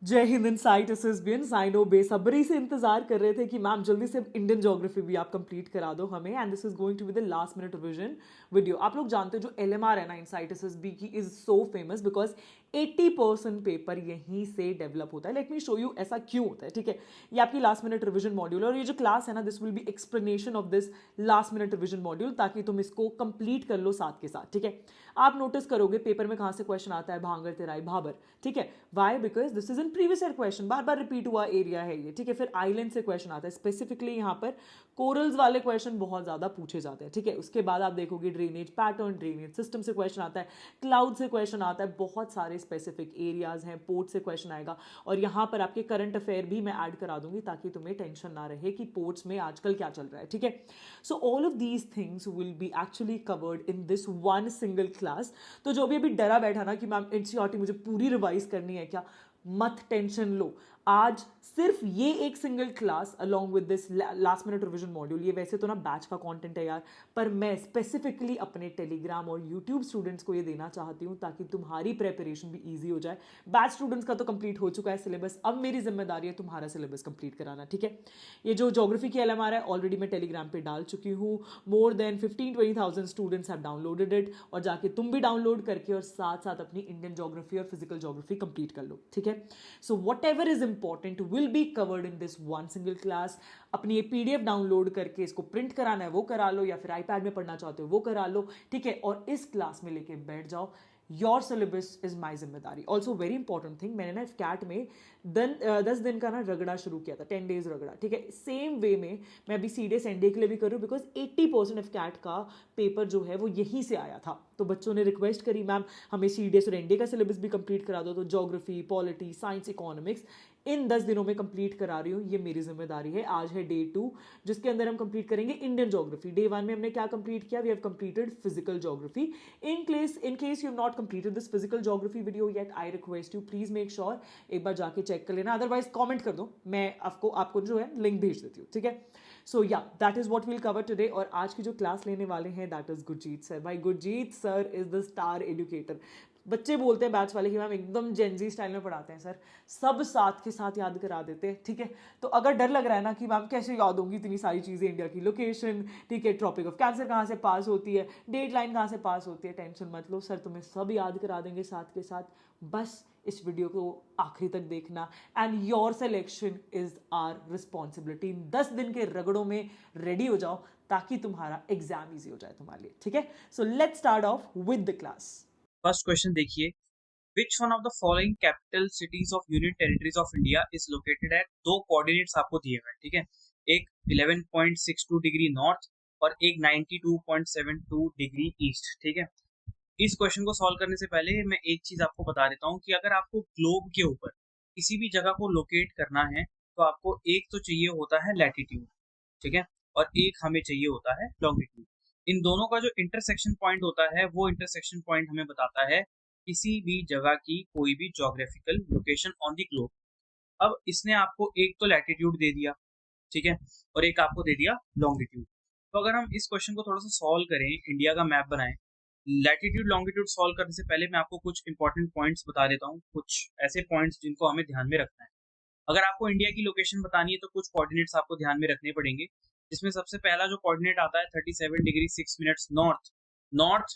जय Hind insight SSBN cyano बेसब्री से इंतजार कर रहे थे कि मैम जल्दी से इंडियन ज्योग्राफी भी आप कंप्लीट करा दो हमें, and this is going to be the last minute revision video. आप लोग जानते हो जो एलएमआर है ना इनसाइट एसएसबी की is so famous because 80% paper यहीं से डेवलप होता है। लेट मी शो यू ऐसा क्यों होता है, ठीक है। ये आपकी लास्ट मिनट रिवीजन मॉड्यूल है और ये जो क्लास है ना this will be explanation of this last minute revision module, ताकि तुम इसको कंप्लीट कर लो साथ के साथ, ठीक है। आप नोटिस करोगे पेपर में कहां से क्वेश्चन आता है, भांगर तेराई भाबर, ठीक है। Why? Because this is in previous year question, बार बार रिपीट हुआ एरिया है ये, ठीक है। फिर आइलैंड से क्वेश्चन आता है, स्पेसिफिकली यहाँ पर कोरल्स वाले क्वेश्चन बहुत ज्यादा पूछे जाते हैं, ठीक है। उसके बाद आप देखोगे ड्रेनेज पैटर्न, ड्रेनेज सिस्टम से क्वेश्चन आता है, क्लाउड से क्वेश्चन आता है, बहुत सारे स्पेसिफिक एरियाज हैं, पोर्ट से क्वेश्चन आएगा। और यहाँ पर आपके करंट अफेयर भी मैं ऐड करा दूंगी ताकि तुम्हें टेंशन ना रहे कि पोर्ट्स में आजकल क्या चल रहा है, ठीक है। So all of these things will be actually covered in this one single class. तो जो भी अभी डरा बैठा ना कि मैम एनसीईआरटी मुझे पूरी रिवाइज करनी है क्या, मत टेंशन लो। आज सिर्फ ये एक single class along with this last minute revision module, ये वैसे तो ना बैच का कंटेंट है यार, पर मैं स्पेसिफिकली अपने टेलीग्राम और यूट्यूब स्टूडेंट्स को ये देना चाहती हूँ ताकि तुम्हारी प्रेपरेशन भी ईजी हो जाए। बैच स्टूडेंट्स का तो कंप्लीट हो चुका है सिलेबस, अब मेरी जिम्मेदारी है तुम्हारा सिलेबस कंप्लीट कराना, ठीक है। ये जो ज्योग्राफी की एलएमआर है ऑलरेडी मैं टेलीग्राम पे डाल चुकी हूँ। More than 15-20,000 students have downloaded it, और जाके तुम भी डाउनलोड करके और साथ साथ अपनी इंडियन ज्योग्राफी और फिजिकल ज्योग्राफी कंप्लीट कर लो, ठीक है। So what ever is important will be covered in this one single class. अपनी ये पीडीएफ डाउनलोड करके इसको प्रिंट कराना है वो करा लो, या फिर आईपैड में पढ़ना चाहते हो वो करा लो, ठीक है। और इस क्लास में लेके बैठ जाओ। योर सिलेबस इज माई जिम्मेदारी। ऑल्सो वेरी इंपॉर्टेंट थिंग, मैंने ना कैट में 10 दिन का ना रगड़ा शुरू किया था, 10 days रगड़ा, ठीक है। सेम वे में मैं अभी सीडीएस एनडीए के लिए भी कर रही हूँ बिकॉज 80% ऑफ कैट का पेपर जो है वो यहीं से आया था। तो बच्चों ने रिक्वेस्ट करी मैम हमें सीडीएस और एनडीए का सिलेबस भी कंप्लीट करा दो, तो ज्योग्राफी, पॉलिटी, साइंस, इकोनॉमिक्स इन 10 दिनों में कंप्लीट करा रही हूँ, ये मेरी जिम्मेदारी है। आज है डे 2 जिसके अंदर हम कंप्लीट करेंगे इंडियन ज्योग्राफी। डे 1 में हमने क्या कंप्लीट किया, we have completed physical geography. in case you have not completed this physical geography video yet, I request you please make sure एक बार जाके चेक कर लेना, अदरवाइज कमेंट कर दो, मैं आपको जो है लिंक भेज देती हूँ, ठीक है। सो या that is what we'll cover today. और आज की जो क्लास लेने वाले हैं दैट इज गुरजीत सर। भाई Gurjeet sir is the star educator. बच्चे बोलते हैं बैच वाले कि मैम एकदम जेनजी स्टाइल में पढ़ाते हैं सर, सब साथ के साथ याद करा देते हैं, ठीक है। तो अगर डर लग रहा है ना कि मैम कैसे याद होंगी इतनी सारी चीज़ें, इंडिया की लोकेशन, ठीक है, ट्रॉपिक ऑफ कैंसर कहाँ से पास होती है, डेट लाइन कहाँ से पास होती है, टेंशन मत लो, सर तुम्हें सब याद करा देंगे साथ के साथ। बस इस वीडियो को आखिरी तक देखना, and your selection is our responsibility. 10 दिन के रगड़ों में रेडी हो जाओ ताकि तुम्हारा एग्जाम इजी हो जाए तुम्हारे लिए, ठीक है। So let's start off with the class. First question देखिए, which one of the following capital cities of union territories of India is located at, दो कोऑर्डिनेट्स आपको दिए हुए हैं, ठीक है। एक 11.62 डिग्री नॉर्थ और एक 92.72 डिग्री ईस्ट, ठीक है। इस क्वेश्चन को सॉल्व करने से पहले मैं एक चीज आपको बता देता हूँ कि अगर आपको ग्लोब के ऊपर किसी भी जगह को लोकेट करना है तो आपको एक तो चाहिए होता है लैटिट्यूड, ठीक है, और एक हमें चाहिए होता है लॉन्गिट्यूड। इन दोनों का जो इंटरसेक्शन पॉइंट होता है वो इंटरसेक्शन पॉइंट हमें बताता है किसी भी जगह की कोई भी geographical location on the globe. अब इसने आपको एक तो लैटिट्यूड दे दिया, ठीक है, और एक आपको दे दिया लॉन्गिट्यूड। तो अगर हम इस क्वेश्चन को थोड़ा सा सॉल्व करें, इंडिया का मैप बनाएं, लैटिट्यूड लॉन्गिट्यूड सॉल्व करने से पहले मैं आपको कुछ इंपॉर्टेंट पॉइंट्स बता देता हूँ, कुछ ऐसे पॉइंट्स जिनको हमें ध्यान में रखना है। अगर आपको इंडिया की लोकेशन बतानी है तो कुछ कोऑर्डिनेट्स आपको ध्यान में रखने पड़ेंगे, जिसमें सबसे पहला जो कोऑर्डिनेट आता है 37 डिग्री 6 मिनट्स नॉर्थ। नॉर्थ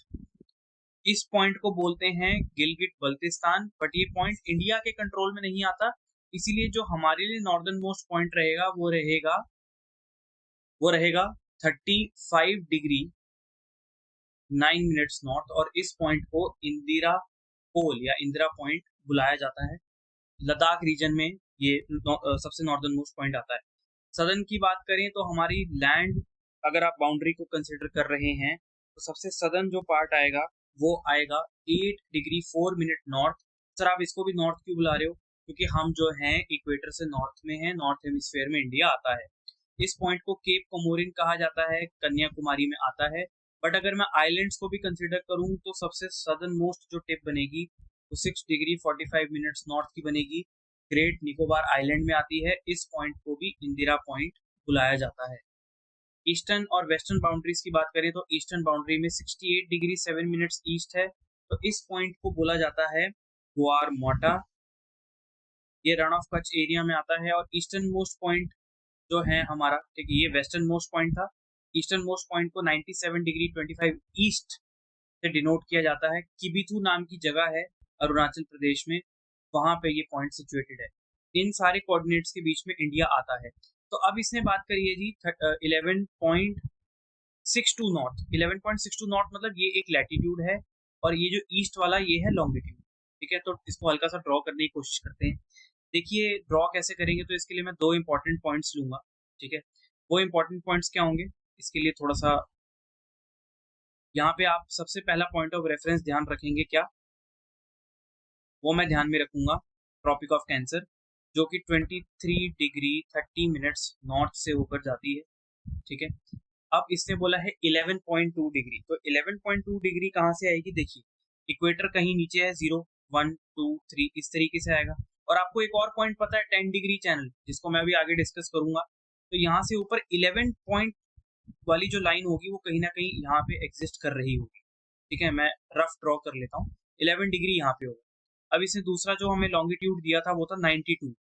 इस पॉइंट को बोलते हैं गिलगिट बल्तिस्तान, बट ये पॉइंट इंडिया के कंट्रोल में नहीं आता, इसीलिए जो हमारे लिए नॉर्दर्न मोस्ट पॉइंट रहेगा वो रहेगा 35 डिग्री 9 मिनट्स नॉर्थ, और इस पॉइंट को इंदिरा पोल या इंदिरा पॉइंट बुलाया जाता है। लद्दाख रीजन में ये सबसे नॉर्दर्न मोस्ट पॉइंट आता है। सदर्न की बात करें तो हमारी लैंड, अगर आप बाउंड्री को कंसिडर कर रहे हैं तो सबसे सदर्न जो पार्ट आएगा वो आएगा 8 डिग्री 4 मिनट नॉर्थ। सर आप इसको भी नॉर्थ क्यों बुला रहे हो, क्योंकि हम जो हैं इक्वेटर से नॉर्थ में हैं, नॉर्थ हेमिस्फेयर में इंडिया आता है। इस पॉइंट को केप कोमोरिन कहा जाता है, कन्याकुमारी में आता है। बट अगर मैं आइलैंड्स को भी कंसिडर करूं तो सबसे सदर्न मोस्ट जो टिप बनेगी वो 6 डिग्री 45 मिनट्स नॉर्थ की बनेगी, ग्रेट निकोबार आइलैंड में आती है। इस पॉइंट को भी इंदिरा पॉइंट बुलाया जाता है। ईस्टर्न और वेस्टर्न बाउंड्रीज की बात करें तो ईस्टर्न बाउंड्री में 68 डिग्री 7 मिनट्स ईस्ट है, तो इस पॉइंट को बोला जाता है ग्वार मोटा। ये रन ऑफ कच्छ एरिया में आता है, और ईस्टर्न मोस्ट पॉइंट जो है हमारा, ठीक है, ये वेस्टर्न मोस्ट पॉइंट था। ईस्टर्न मोस्ट पॉइंट को 97 डिग्री 25 ईस्ट से डिनोट किया जाता है। किबिथू नाम की जगह है अरुणाचल प्रदेश में, वहां पे ये पॉइंट सिचुएटेड है। इन सारे कोऑर्डिनेट्स के बीच में इंडिया आता है। तो अब इसने बात करी है जी 11.62 नॉर्थ। 11.62 नॉर्थ मतलब ये एक लैटिट्यूड है, और ये जो ईस्ट वाला ये है लॉन्गिट्यूड, ठीक है। तो इसको हल्का सा ड्रॉ करने की कोशिश करते हैं। देखिए ड्रॉ कैसे करेंगे, तो इसके लिए मैं दो इंपॉर्टेंट पॉइंट्स लूंगा, ठीक है। वो इंपॉर्टेंट पॉइंट्स क्या होंगे, इसके लिए थोड़ा सा यहाँ पे आप सबसे पहला पॉइंट ऑफ रेफरेंस ध्यान रखेंगे क्या, वो मैं ध्यान में रखूंगा ट्रॉपिक ऑफ कैंसर, जो कि 23 डिग्री 30 मिनट्स नॉर्थ से होकर जाती है, ठीक है। अब इसने बोला है 11.2 डिग्री, तो 11.2 डिग्री कहाँ से आएगी, देखिए इक्वेटर कहीं नीचे है, 0 1 2 3 इस तरीके से आएगा। और आपको एक और पॉइंट पता है 10 डिग्री चैनल, जिसको मैं अभी आगे डिस्कस करूंगा। तो यहाँ से ऊपर 11 पॉइंट वाली जो लाइन होगी वो कहीं ना कहीं यहाँ पे एग्जिस्ट कर रही होगी, ठीक है। मैं रफ ड्रॉ कर लेता हूँ, 11 डिग्री यहाँ पे होगा। अब इसने दूसरा जो हमें लॉन्गिट्यूड दिया था वो था 92,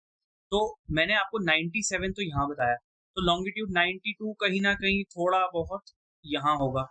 तो मैंने आपको 97 तो यहाँ बताया, तो लॉन्गिट्यूड 92 कहीं ना कहीं थोड़ा बहुत यहाँ होगा,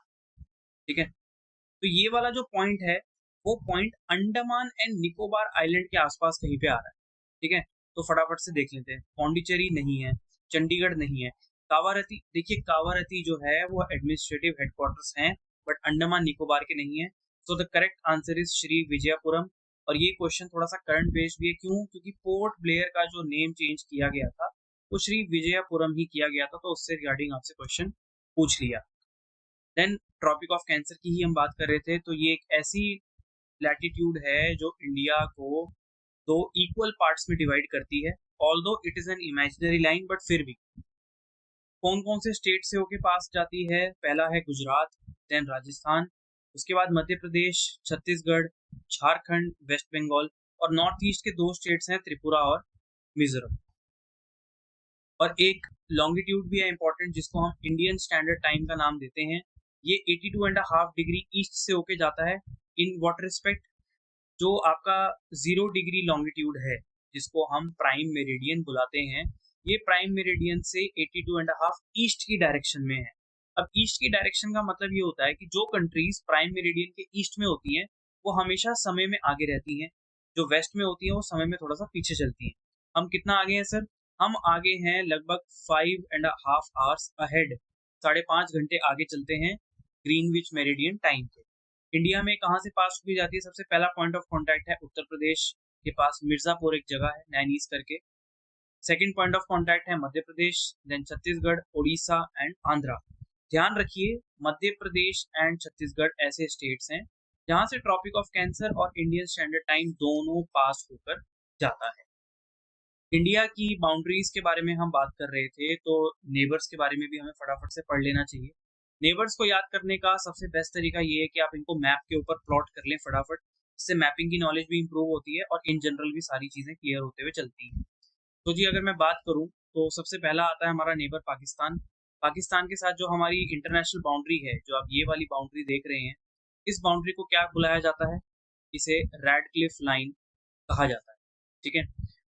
ठीक है। तो ये वाला जो पॉइंट है वो point Andaman and Nicobar island के आसपास कहीं पे आ रहा है, ठीक है। तो फटाफट से देख लेते हैं, पौंडीचेरी नहीं है, चंडीगढ़ नहीं है, कावारती, देखिए कावारती जो है वो एडमिनिस्ट्रेटिव हेडक्वार्टर्स हैं, बट अंडमान निकोबार के नहीं है। So the correct answer is Shri Vijayapuram. और ये क्वेश्चन थोड़ा सा करंट बेस्ड भी है, क्यों, क्योंकि पोर्ट ब्लेयर का जो नेम चेंज किया गया था वो श्री विजयपुरम ही किया गया था, तो उससे रिगार्डिंग आपसे क्वेश्चन पूछ लिया। देन ट्रॉपिक ऑफ कैंसर की ही हम बात कर रहे थे, तो ये एक ऐसी लैटिट्यूड है जो इंडिया को दो इक्वल पार्ट्स में डिवाइड करती है, although it is an imaginary line, but फिर भी कौन कौन से स्टेट से होके पास जाती है, पहला है गुजरात, देन राजस्थान, उसके बाद मध्य प्रदेश, छत्तीसगढ़, झारखंड, वेस्ट बंगाल, और नॉर्थ ईस्ट के दो स्टेट्स हैं त्रिपुरा और मिजोरम। और एक लॉन्गिट्यूड भी है इंपॉर्टेंट, जिसको हम इंडियन स्टैंडर्ड टाइम का नाम देते हैं। ये 82.5 डिग्री ईस्ट से होके जाता है। इन व्हाट रिस्पेक्ट, जो आपका 0 डिग्री लॉन्गिट्यूड है, जिसको हम प्राइम मेरिडियन बुलाते हैं, ये प्राइम मेरिडियन से 82.5 ईस्ट की डायरेक्शन में है। अब ईस्ट की डायरेक्शन का मतलब ये होता है कि जो कंट्रीज प्राइम मेरिडियन के ईस्ट में होती हैं वो हमेशा समय में आगे रहती हैं, जो वेस्ट में होती हैं वो समय में थोड़ा सा पीछे चलती हैं। हम कितना आगे हैं सर, हम आगे हैं लगभग 5.5 आवर्स अहेड, 5.5 घंटे आगे चलते हैं ग्रीनविच मेरिडियन टाइम के। इंडिया में कहाँ से पास की जाती है, सबसे पहला पॉइंट ऑफ कांटेक्ट है उत्तर प्रदेश के पास मिर्जापुर एक जगह है नैनीज करके। सेकंड पॉइंट ऑफ कांटेक्ट है मध्य प्रदेश, देन छत्तीसगढ़, उड़ीसा एंड आंध्रा। ध्यान रखिए मध्य प्रदेश एंड छत्तीसगढ़ ऐसे स्टेट्स हैं जहां से ट्रॉपिक ऑफ कैंसर और इंडियन स्टैंडर्ड टाइम दोनों पास होकर जाता है। इंडिया की बाउंड्रीज के बारे में हम बात कर रहे थे, तो नेबर्स के बारे में भी हमें फटाफट से पढ़ लेना चाहिए। नेबर्स को याद करने का सबसे बेस्ट तरीका ये है कि आप इनको मैप के ऊपर प्लॉट कर लें फटाफट, इससे मैपिंग की नॉलेज भी इंप्रूव होती है और इन जनरल भी सारी चीजें क्लियर होते हुए चलती हैं। तो जी अगर मैं बात करूं तो सबसे पहला आता है हमारा नेबर पाकिस्तान। पाकिस्तान के साथ जो हमारी इंटरनेशनल बाउंड्री है, जो आप ये वाली बाउंड्री देख रहे हैं, इस बाउंड्री को क्या बुलाया जाता है, इसे रेडक्लिफ लाइन कहा जाता है, ठीक है।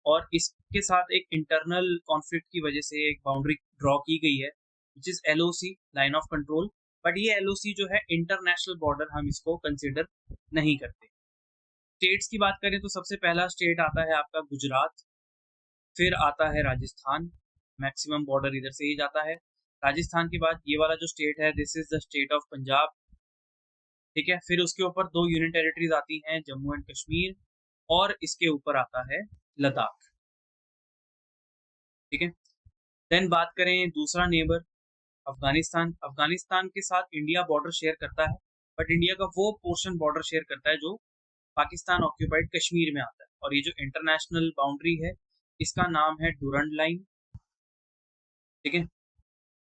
और इसके साथ एक इंटरनल कॉन्फ्लिक्ट की वजह से एक बाउंड्री ड्रॉ की गई है, which is LOC, line of control. But ये एलओसी जो है इंटरनेशनल बॉर्डर, हम इसको कंसिडर नहीं करते। स्टेट्स की बात करें तो सबसे पहला स्टेट आता है आपका गुजरात, फिर आता है राजस्थान, मैक्सिमम बॉर्डर इधर से ही जाता है। राजस्थान के बाद ये वाला जो स्टेट है, this is the state of Punjab, ठीक है। फिर उसके ऊपर दो यूनियन टेरिटरीज आती हैं, जम्मू एंड कश्मीर, और इसके ऊपर आता है लद्दाख, ठीक है। देन बात करें दूसरा नेबर अफगानिस्तान। अफगानिस्तान के साथ इंडिया बॉर्डर शेयर करता है, बट इंडिया का वो पोर्शन बॉर्डर शेयर करता है जो पाकिस्तान ऑक्यूपाइड कश्मीर में आता है। और ये जो इंटरनेशनल बाउंड्री है इसका नाम है डूरंड लाइन, ठीक है।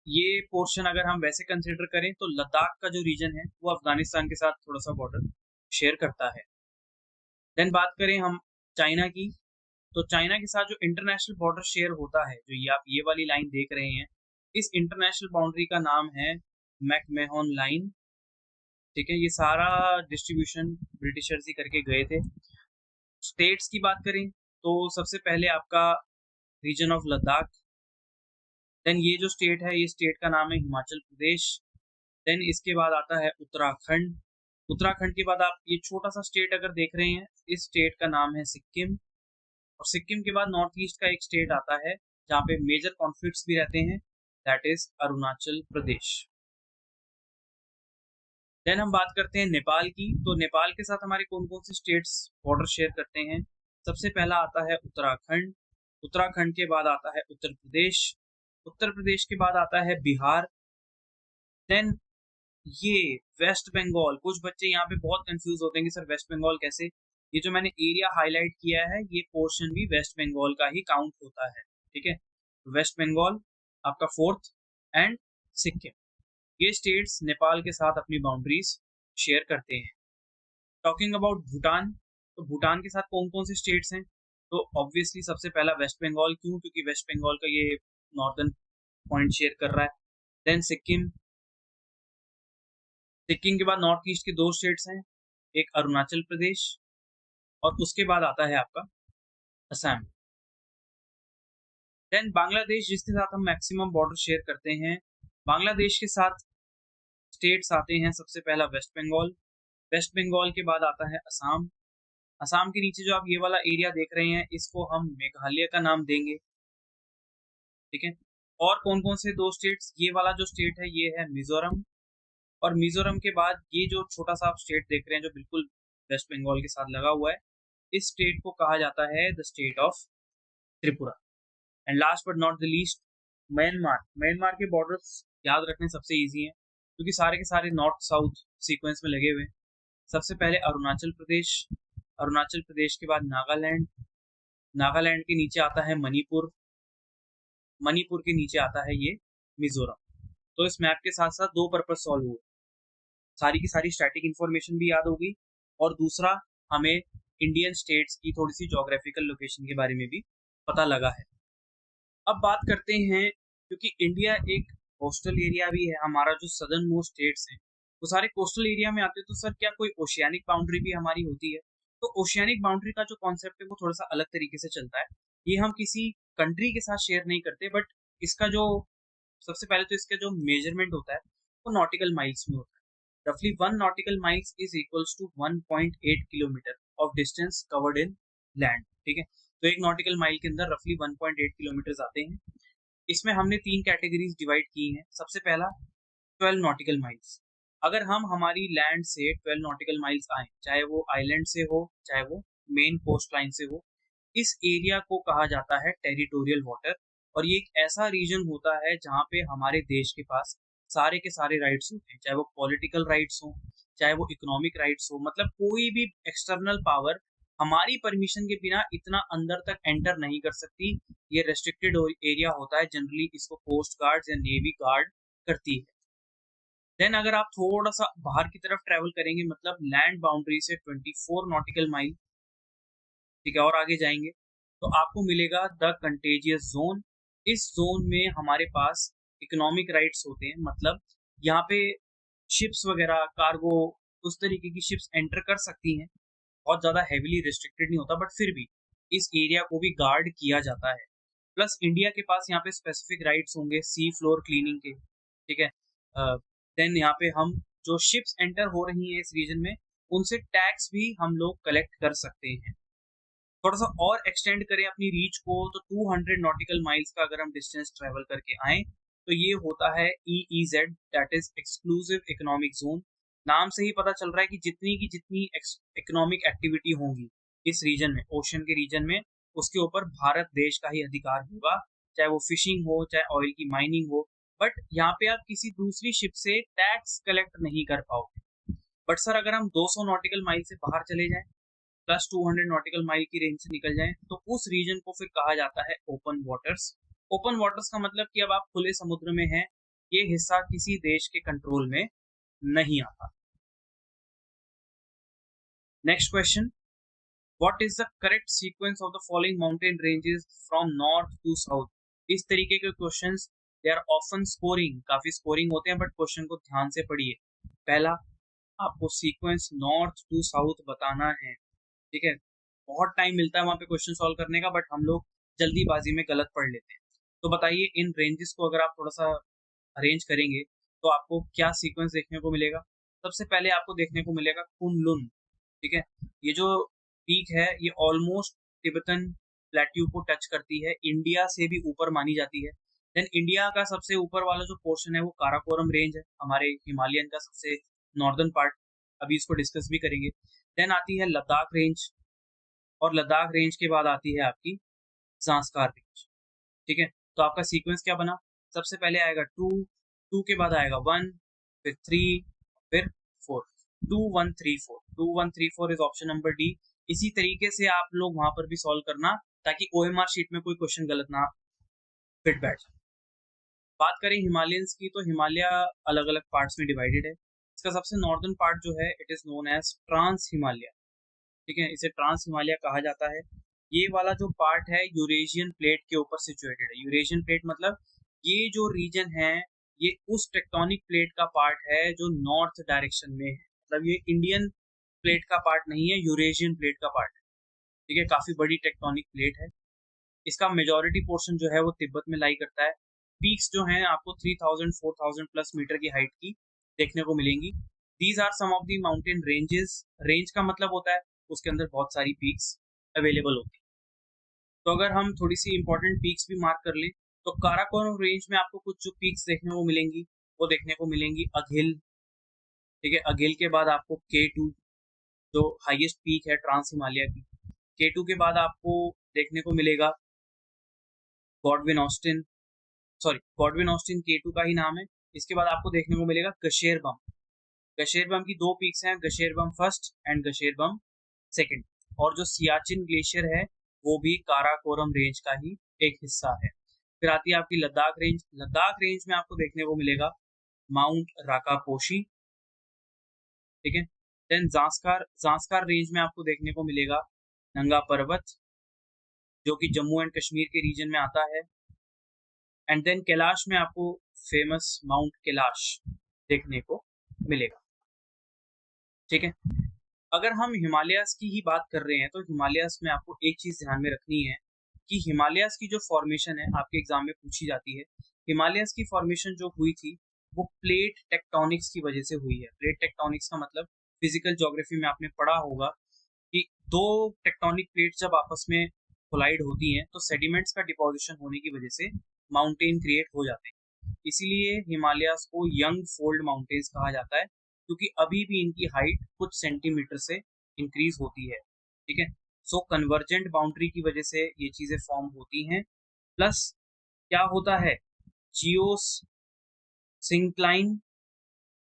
ये पोर्शन अगर हम वैसे कंसिडर करें तो लद्दाख का जो रीजन है वो अफगानिस्तान के साथ थोड़ा सा बॉर्डर शेयर करता है। देन बात करें हम चाइना की, तो चाइना के साथ जो इंटरनेशनल बॉर्डर शेयर होता है, जो ये आप ये वाली लाइन देख रहे हैं, इस इंटरनेशनल बाउंड्री का नाम है मैकमेहन लाइन, ठीक है। ये सारा डिस्ट्रीब्यूशन ब्रिटिशर्स ही करके गए थे। स्टेट्स की बात करें तो सबसे पहले आपका रीजन ऑफ लद्दाख, देन ये जो स्टेट है, ये स्टेट का नाम है हिमाचल प्रदेश। देन इसके बाद आता है उत्तराखंड। उत्तराखंड के बाद आप ये छोटा सा स्टेट अगर देख रहे हैं, इस स्टेट का नाम है सिक्किम। और सिक्किम के बाद नॉर्थ ईस्ट का एक स्टेट आता है जहाँ पे मेजर कॉन्फ्लिक्ट्स भी रहते हैं, that is Arunachal Pradesh. Then हम बात करते हैं नेपाल की। तो नेपाल के साथ हमारे कौन कौन से स्टेट्स बॉर्डर शेयर करते हैं? सबसे पहला आता है उत्तराखंड। उत्तराखंड के बाद आता है उत्तर प्रदेश। उत्तर प्रदेश के बाद आता है बिहार। देन ये वेस्ट बंगाल। कुछ बच्चे यहाँ पे बहुत कंफ्यूज होते हैं कि सर वेस्ट बंगाल कैसे? ये जो मैंने एरिया हाईलाइट किया है, ये पोर्शन भी वेस्ट बंगाल का ही काउंट होता है, ठीक है। वेस्ट बंगाल आपका फोर्थ, एंड सिक्किम। ये स्टेट्स नेपाल के साथ अपनी बाउंड्रीज शेयर करते हैं। टॉकिंग अबाउट भूटान, तो भूटान के साथ कौन कौन से स्टेट्स हैं? तो ऑब्वियसली सबसे पहला वेस्ट बंगाल। क्यों? क्योंकि वेस्ट बंगाल का ये नॉर्दर्न पॉइंट शेयर कर रहा है। देन सिक्किम। सिक्किम के बाद नॉर्थ ईस्ट के दो स्टेट्स हैं, एक अरुणाचल प्रदेश और उसके बाद आता है आपका असम। देन बांग्लादेश, जिसके साथ हम मैक्सिमम बॉर्डर शेयर करते हैं। बांग्लादेश के साथ स्टेट्स आते हैं, सबसे पहला वेस्ट बंगाल। वेस्ट बंगाल के बाद आता है असम। असम के नीचे जो आप ये वाला एरिया देख रहे हैं, इसको हम मेघालय का नाम देंगे, ठीक है। और कौन कौन से दो स्टेट्स? ये वाला जो स्टेट है ये है मिजोरम। और मिजोरम के बाद ये जो छोटा सा आप स्टेट देख रहे हैं जो बिल्कुल वेस्ट बंगाल के साथ लगा हुआ है, इस स्टेट को कहा जाता है the state of Tripura. And last but not the least, Myanmar. Myanmar के बॉर्डर्स याद रखने सबसे इजी हैं क्योंकि सारे के सारे नॉर्थ साउथ सीक्वेंस में लगे हुए हैं। सबसे पहले अरुणाचल प्रदेश। अरुणाचल प्रदेश के बाद नागालैंड। नागालैंड के नीचे आता है मणिपुर। मणिपुर के नीचे आता है ये मिजोरम। तो इस मैप के साथ साथ दो पर्पस सॉल्व हुए, सारी की सारी स्टैटिक इन्फॉर्मेशन भी याद होगी और दूसरा हमें इंडियन स्टेट्स की थोड़ी सी ज्योग्राफिकल लोकेशन के बारे में भी पता लगा है। अब बात करते हैं, क्योंकि इंडिया एक कोस्टल एरिया भी है, हमारा जो सदर्न मोस्ट स्टेट्स हैं वो सारे कोस्टल एरिया में आते हैं, तो सर क्या कोई ओशियानिक बाउंड्री भी हमारी होती है? तो ओशियानिक बाउंड्री का जो कॉन्सेप्ट है वो थोड़ा सा अलग तरीके से चलता है। ये हम किसी कंट्री के साथ शेयर नहीं करते, बट इसका जो सबसे पहले तो इसका जो मेजरमेंट होता है वो नॉटिकल माइल्स में होता है। रफली 1 nautical miles is equals to 1.8 kilometre of distance covered in land, ठीक है। तो एक नॉटिकल माइल के अंदर रफली 1.8 किलोमीटर आते हैं। इसमें हमने तीन कैटेगरीज डिवाइड की हैं। सबसे पहला 12 नॉटिकल माइल्स। अगर हम हमारी लैंड से 12 नॉटिकल माइल्स आए, चाहे वो आइलैंड से हो चाहे वो मेन कोस्ट लाइन से हो, इस एरिया को कहा जाता है टेरिटोरियल वाटर। और ये एक ऐसा रीजन होता है जहाँ पे हमारे देश के पास सारे के सारे राइट्स होते हैं, चाहे वो पॉलिटिकल राइट्स हो चाहे वो इकोनॉमिक राइट्स हो। मतलब कोई भी एक्सटर्नल पावर हमारी परमिशन के बिना इतना अंदर तक एंटर नहीं कर सकती। ये रेस्ट्रिक्टेड एरिया होता है, जनरली इसको कोस्ट गार्ड या नेवी गार्ड करती है। देन अगर आप थोड़ा सा बाहर की तरफ ट्रेवल करेंगे, मतलब लैंड बाउंड्री से 24 नॉटिकल माइल, ठीक है, और आगे जाएंगे तो आपको मिलेगा द कंटेजियस जोन। इस जोन में हमारे पास इकोनॉमिक राइट्स होते हैं, मतलब यहाँ पे शिप्स वगैरह कार्गो उस तरीके की शिप्स एंटर कर सकती हैं, बहुत ज्यादा हेविली रिस्ट्रिक्टेड नहीं होता, बट फिर भी इस एरिया को भी गार्ड किया जाता है। प्लस इंडिया के पास यहाँ पे स्पेसिफिक राइट्स होंगे सी फ्लोर क्लीनिंग के, ठीक है। देन यहाँ पे हम जो शिप्स एंटर हो रही हैं इस रीजन में, उनसे टैक्स भी हम लोग कलेक्ट कर सकते हैं। थोड़ा सा और एक्सटेंड करें अपनी रीच को तो 200 नॉटिकल माइल्स का अगर हम डिस्टेंस ट्रेवल करके आए तो ये होता है EEZ, that is exclusive economic zone. नाम से ही पता चल रहा है कि जितनी की जितनी इकोनॉमिक एक्टिविटी होंगी इस रीजन में, ओशन के रीजन में, उसके ऊपर भारत देश का ही अधिकार होगा, चाहे वो फिशिंग हो चाहे ऑयल की माइनिंग हो। बट यहाँ पे आप किसी दूसरी शिप से टैक्स कलेक्ट नहीं कर पाओगे। बट सर अगर हम 200 नॉटिकल माइल से बाहर चले जाएं, प्लस 200 नॉटिकल माइल की रेंज से निकल जाएं, तो उस रीजन को फिर कहा जाता है ओपन वाटर्स। ओपन वाटर्स का मतलब कि अब आप खुले समुद्र में हैं, ये हिस्सा किसी देश के कंट्रोल में नहीं आता। Next question, what is the correct sequence of the following mountain ranges from north to south? इस तरीके के questions they are often scoring, काफी स्कोरिंग होते हैं, बट क्वेश्चन को ध्यान से पढ़िए। पहला, आपको सीक्वेंस नॉर्थ टू साउथ बताना है, ठीक है। बहुत टाइम मिलता है वहाँ पे क्वेश्चन सॉल्व करने का, बट हम लोग जल्दीबाजी में गलत पढ़ लेते हैं। तो बताइए इन रेंजेस को अगर आप थोड़ा सा अरेंज करेंगे तो आपको क्या सीक्वेंस देखने को मिलेगा। सबसे पहले आपको देखने को मिलेगा कुनलुन, ठीक है। ये जो पीक है ये ऑलमोस्ट तिब्बतन प्लेट्यू को टच करती है, इंडिया से भी ऊपर मानी जाती है। देन इंडिया का सबसे ऊपर वाला जो पोर्शन है वो काराकोरम रेंज है, हमारे हिमालयन का सबसे नॉर्दर्न पार्ट, अभी इसको डिस्कस भी करेंगे। देन आती है लद्दाख रेंज, और लद्दाख रेंज के बाद आती है आपकी ज़ांस्कार रेंज, ठीक है। तो आपका सीक्वेंस क्या बना, सबसे पहले आएगा 2, 2 के बाद आएगा 1, फिर 3, फिर 4, 2 1 3 4, 2 1 3 4 इज ऑप्शन नंबर डी। इसी तरीके से आप लोग वहां पर भी सॉल्व करना ताकि ओएमआर शीट में कोई क्वेश्चन गलत ना फिट बैठ जाए। बात करें हिमालयंस की तो हिमालय अलग अलग पार्ट्स में डिवाइडेड है। इसका सबसे नॉर्दर्न पार्ट जो है it is known as trans Himalaya, ठीक है, इसे ट्रांस हिमालय कहा जाता है। ये वाला जो पार्ट है यूरेशियन प्लेट के ऊपर सिचुएटेड है। यूरेशियन प्लेट मतलब ये जो रीजन है ये उस टेक्टोनिक प्लेट का पार्ट है जो नॉर्थ डायरेक्शन में है, मतलब ये इंडियन प्लेट का पार्ट नहीं है, यूरेशियन प्लेट का पार्ट है, ठीक है। काफी बड़ी टेक्टोनिक प्लेट है। इसका मेजॉरिटी पोर्शन जो है वो तिब्बत में लाई करता है। पीक्स जो हैं आपको 3000 4000 प्लस मीटर की हाइट की देखने को मिलेंगी। These are some of the mountain ranges. Range का मतलब होता है उसके अंदर बहुत सारी पीक्स अवेलेबल होती है। तो अगर हम थोड़ी सी इंपॉर्टेंट पीक्स भी मार्क कर लें तो काराकोरम रेंज में आपको कुछ जो पीक्स देखने को मिलेंगी वो देखने को मिलेंगी अघिल, ठीक है। अघिल के बाद आपको K2 जो हाईएस्ट पीक है ट्रांस हिमालय की। K2 के बाद आपको देखने को मिलेगा Godwin Austen, sorry Godwin Austen K2 का ही नाम है। इसके बाद आपको देखने को मिलेगा गशेरबम। गशेरबम की दो पीक्स हैं, गशेरबम फर्स्ट एंड गशेरबम सेकंड। और जो सियाचिन ग्लेशियर है वो भी काराकोरम रेंज का ही एक हिस्सा है। फिर आती है आपकी लद्दाख रेंज। लद्दाख रेंज में आपको देखने को मिलेगा माउंट राकापोशी, ठीक है। देन जांस्कार, जांस्कार रेंज में आपको देखने को मिलेगा नंगा पर्वत जो कि जम्मू एंड कश्मीर के रीजन में आता है। एंड देन कैलाश में आपको फेमस माउंट कैलाश देखने को मिलेगा, ठीक है। अगर हम हिमालयास की ही बात कर रहे हैं तो हिमालयास में आपको एक चीज ध्यान में रखनी है कि हिमालयास की जो फॉर्मेशन है आपके एग्जाम में पूछी जाती है। हिमालयास की फॉर्मेशन जो हुई थी वो प्लेट टेक्टोनिक्स की वजह से हुई है। प्लेट टेक्टोनिक्स का मतलब फिजिकल ज्योग्राफी में आपने पढ़ा होगा कि दो टेक्टोनिक प्लेट्स जब आपस में कोलाइड होती हैं तो सेडिमेंट्स का डिपोजिशन होने की वजह से माउंटेन क्रिएट हो जाते हैं। इसीलिए हिमालयास को यंग फोल्ड माउंटेन्स कहा जाता है क्योंकि अभी भी इनकी हाइट कुछ सेंटीमीटर से इंक्रीज होती है, ठीक है। सो कन्वर्जेंट बाउंड्री की वजह से ये चीजें फॉर्म होती हैं। प्लस क्या होता है, जियो सिंक्लाइन,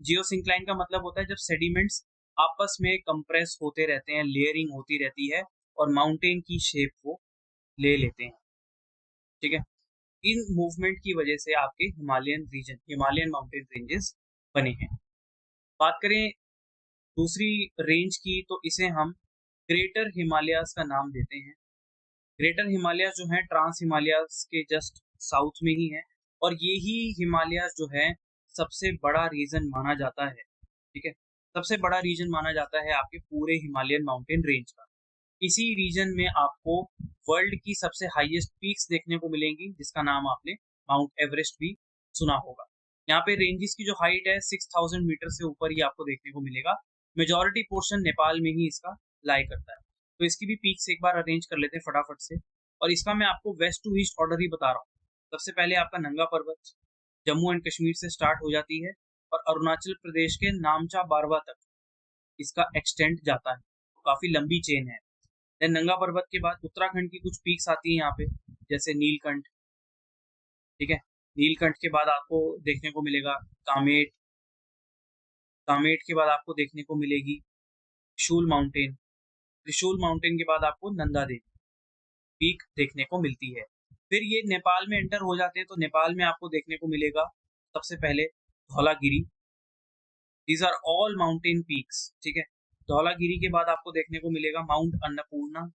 जियो सिंक्लाइन का मतलब होता है जब सेडिमेंट्स आपस में कंप्रेस होते रहते हैं, लेयरिंग होती रहती है और माउंटेन की शेप वो ले लेते हैं, ठीक है। इन मूवमेंट की वजह से आपके Himalayan region, Himalayan mountain ranges बने हैं। बात करें दूसरी रेंज की तो इसे हम ग्रेटर हिमालयास का नाम देते हैं। ग्रेटर हिमालयास जो है ट्रांस हिमालयास के जस्ट साउथ में ही है और यही हिमालयास जो है सबसे बड़ा रीजन माना जाता है, ठीक है। सबसे बड़ा रीजन माना जाता है आपके पूरे हिमालयन माउंटेन रेंज का। इसी रीजन में आपको वर्ल्ड की सबसे हाईएस्ट पीक्स देखने को मिलेंगी जिसका नाम आपने माउंट एवरेस्ट भी सुना होगा। यहाँ पे रेंजेस की जो हाइट है 6000 मीटर से ऊपर ही आपको देखने को मिलेगा। मेजॉरिटी पोर्शन नेपाल में ही इसका लाई करता है। तो इसकी भी पीक्स एक बार अरेंज कर लेते हैं फटाफट से, और इसका मैं आपको वेस्ट टू ईस्ट ऑर्डर ही बता रहा हूँ। सबसे पहले आपका नंगा पर्वत जम्मू एंड कश्मीर से स्टार्ट हो जाती है और अरुणाचल प्रदेश के नामचा बारवा तक इसका एक्सटेंड जाता है, काफी लंबी चेन है। देन नंगा पर्वत के बाद उत्तराखंड की कुछ पीक्स आती हैं यहाँ पे, जैसे नीलकंठ, ठीक है। नीलकंठ के बाद आपको देखने को मिलेगा कामेट, कामेट के बाद आपको देखने को मिलेगी त्रिशूल माउंटेन, त्रिशूल माउंटेन के बाद आपको नंदा देवी पीक देखने को मिलती है। फिर ये नेपाल में एंटर हो जाते हैं तो नेपाल में आपको देखने को मिलेगा सबसे पहले Dhaulagiri. These are all mountain peaks, ठीक है। धौलागिरी के बाद आपको देखने को मिलेगा माउंट अन्नपूर्णा।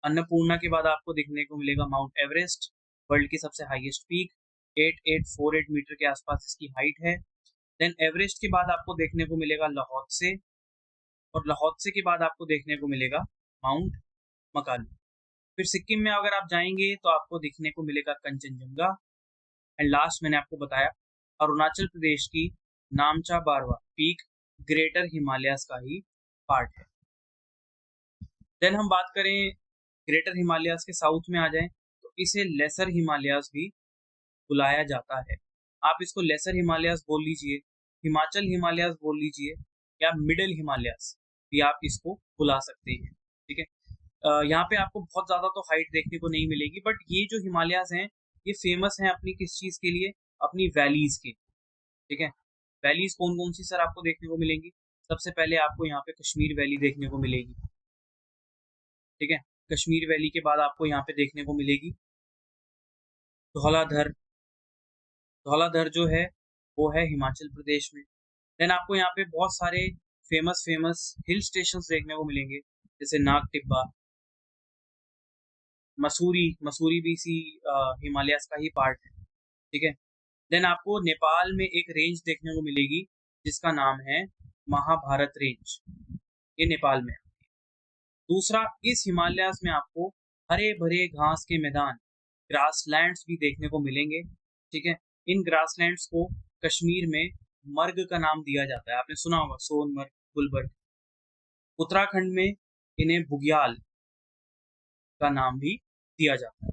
अन्नपूर्णा के बाद आपको देखने को मिलेगा माउंट एवरेस्ट, वर्ल्ड की सबसे हाईएस्ट पीक, 8848 मीटर के आसपास इसकी हाइट है। देन एवरेस्ट के बाद आपको देखने को मिलेगा लाहौत्से, और लाहौत्से के बाद आपको देखने को मिलेगा माउंट मकालू। फिर सिक्किम में अगर आप जाएंगे तो आपको देखने को मिलेगा कंचनजंगा। एंड लास्ट मैंने आपको बताया अरुणाचल प्रदेश की नामचा बारवा पीक ग्रेटर हिमालयाज का ही पार्ट है। देन हम बात करें ग्रेटर हिमालयाज के साउथ में आ जाएं तो इसे लेसर हिमालयाज भी बुलाया जाता है। आप इसको लेसर हिमालयाज बोल लीजिए, हिमाचल हिमालयाज बोल लीजिए, या मिडिल हिमालयाज भी आप इसको बुला सकते हैं। ठीक है, यहाँ पे आपको बहुत ज्यादा तो हाइट देखने को नहीं मिलेगी, बट ये जो हिमालयाज हैं ये फेमस हैं अपनी किस चीज के लिए, अपनी वैलीज के। ठीक है, वैलीज कौन कौन सी सर आपको देखने को मिलेंगी? सबसे पहले आपको यहाँ पे कश्मीर वैली देखने को मिलेगी। ठीक है, कश्मीर वैली के बाद आपको यहाँ पे देखने को मिलेगी धौलाधर। धौलाधर जो है वो है हिमाचल प्रदेश में। देन आपको यहाँ पे बहुत सारे फेमस फेमस हिल स्टेशंस देखने को मिलेंगे, जैसे नाग टिब्बा, मसूरी। मसूरी भी इसी हिमालयाज का ही पार्ट है। ठीक है, देन आपको नेपाल में एक रेंज देखने को मिलेगी जिसका नाम है महाभारत रेंज, ये नेपाल में है। दूसरा, इस हिमालयाज में आपको हरे भरे घास के मैदान, ग्रासलैंड्स भी देखने को मिलेंगे। ठीक है, इन ग्रासलैंड्स को कश्मीर में मर्ग का नाम दिया जाता है, आपने सुना होगा, सोनमर्ग, गुलबर्ग। उत्तराखंड में इन्हें बुग्याल का नाम भी दिया जाता है।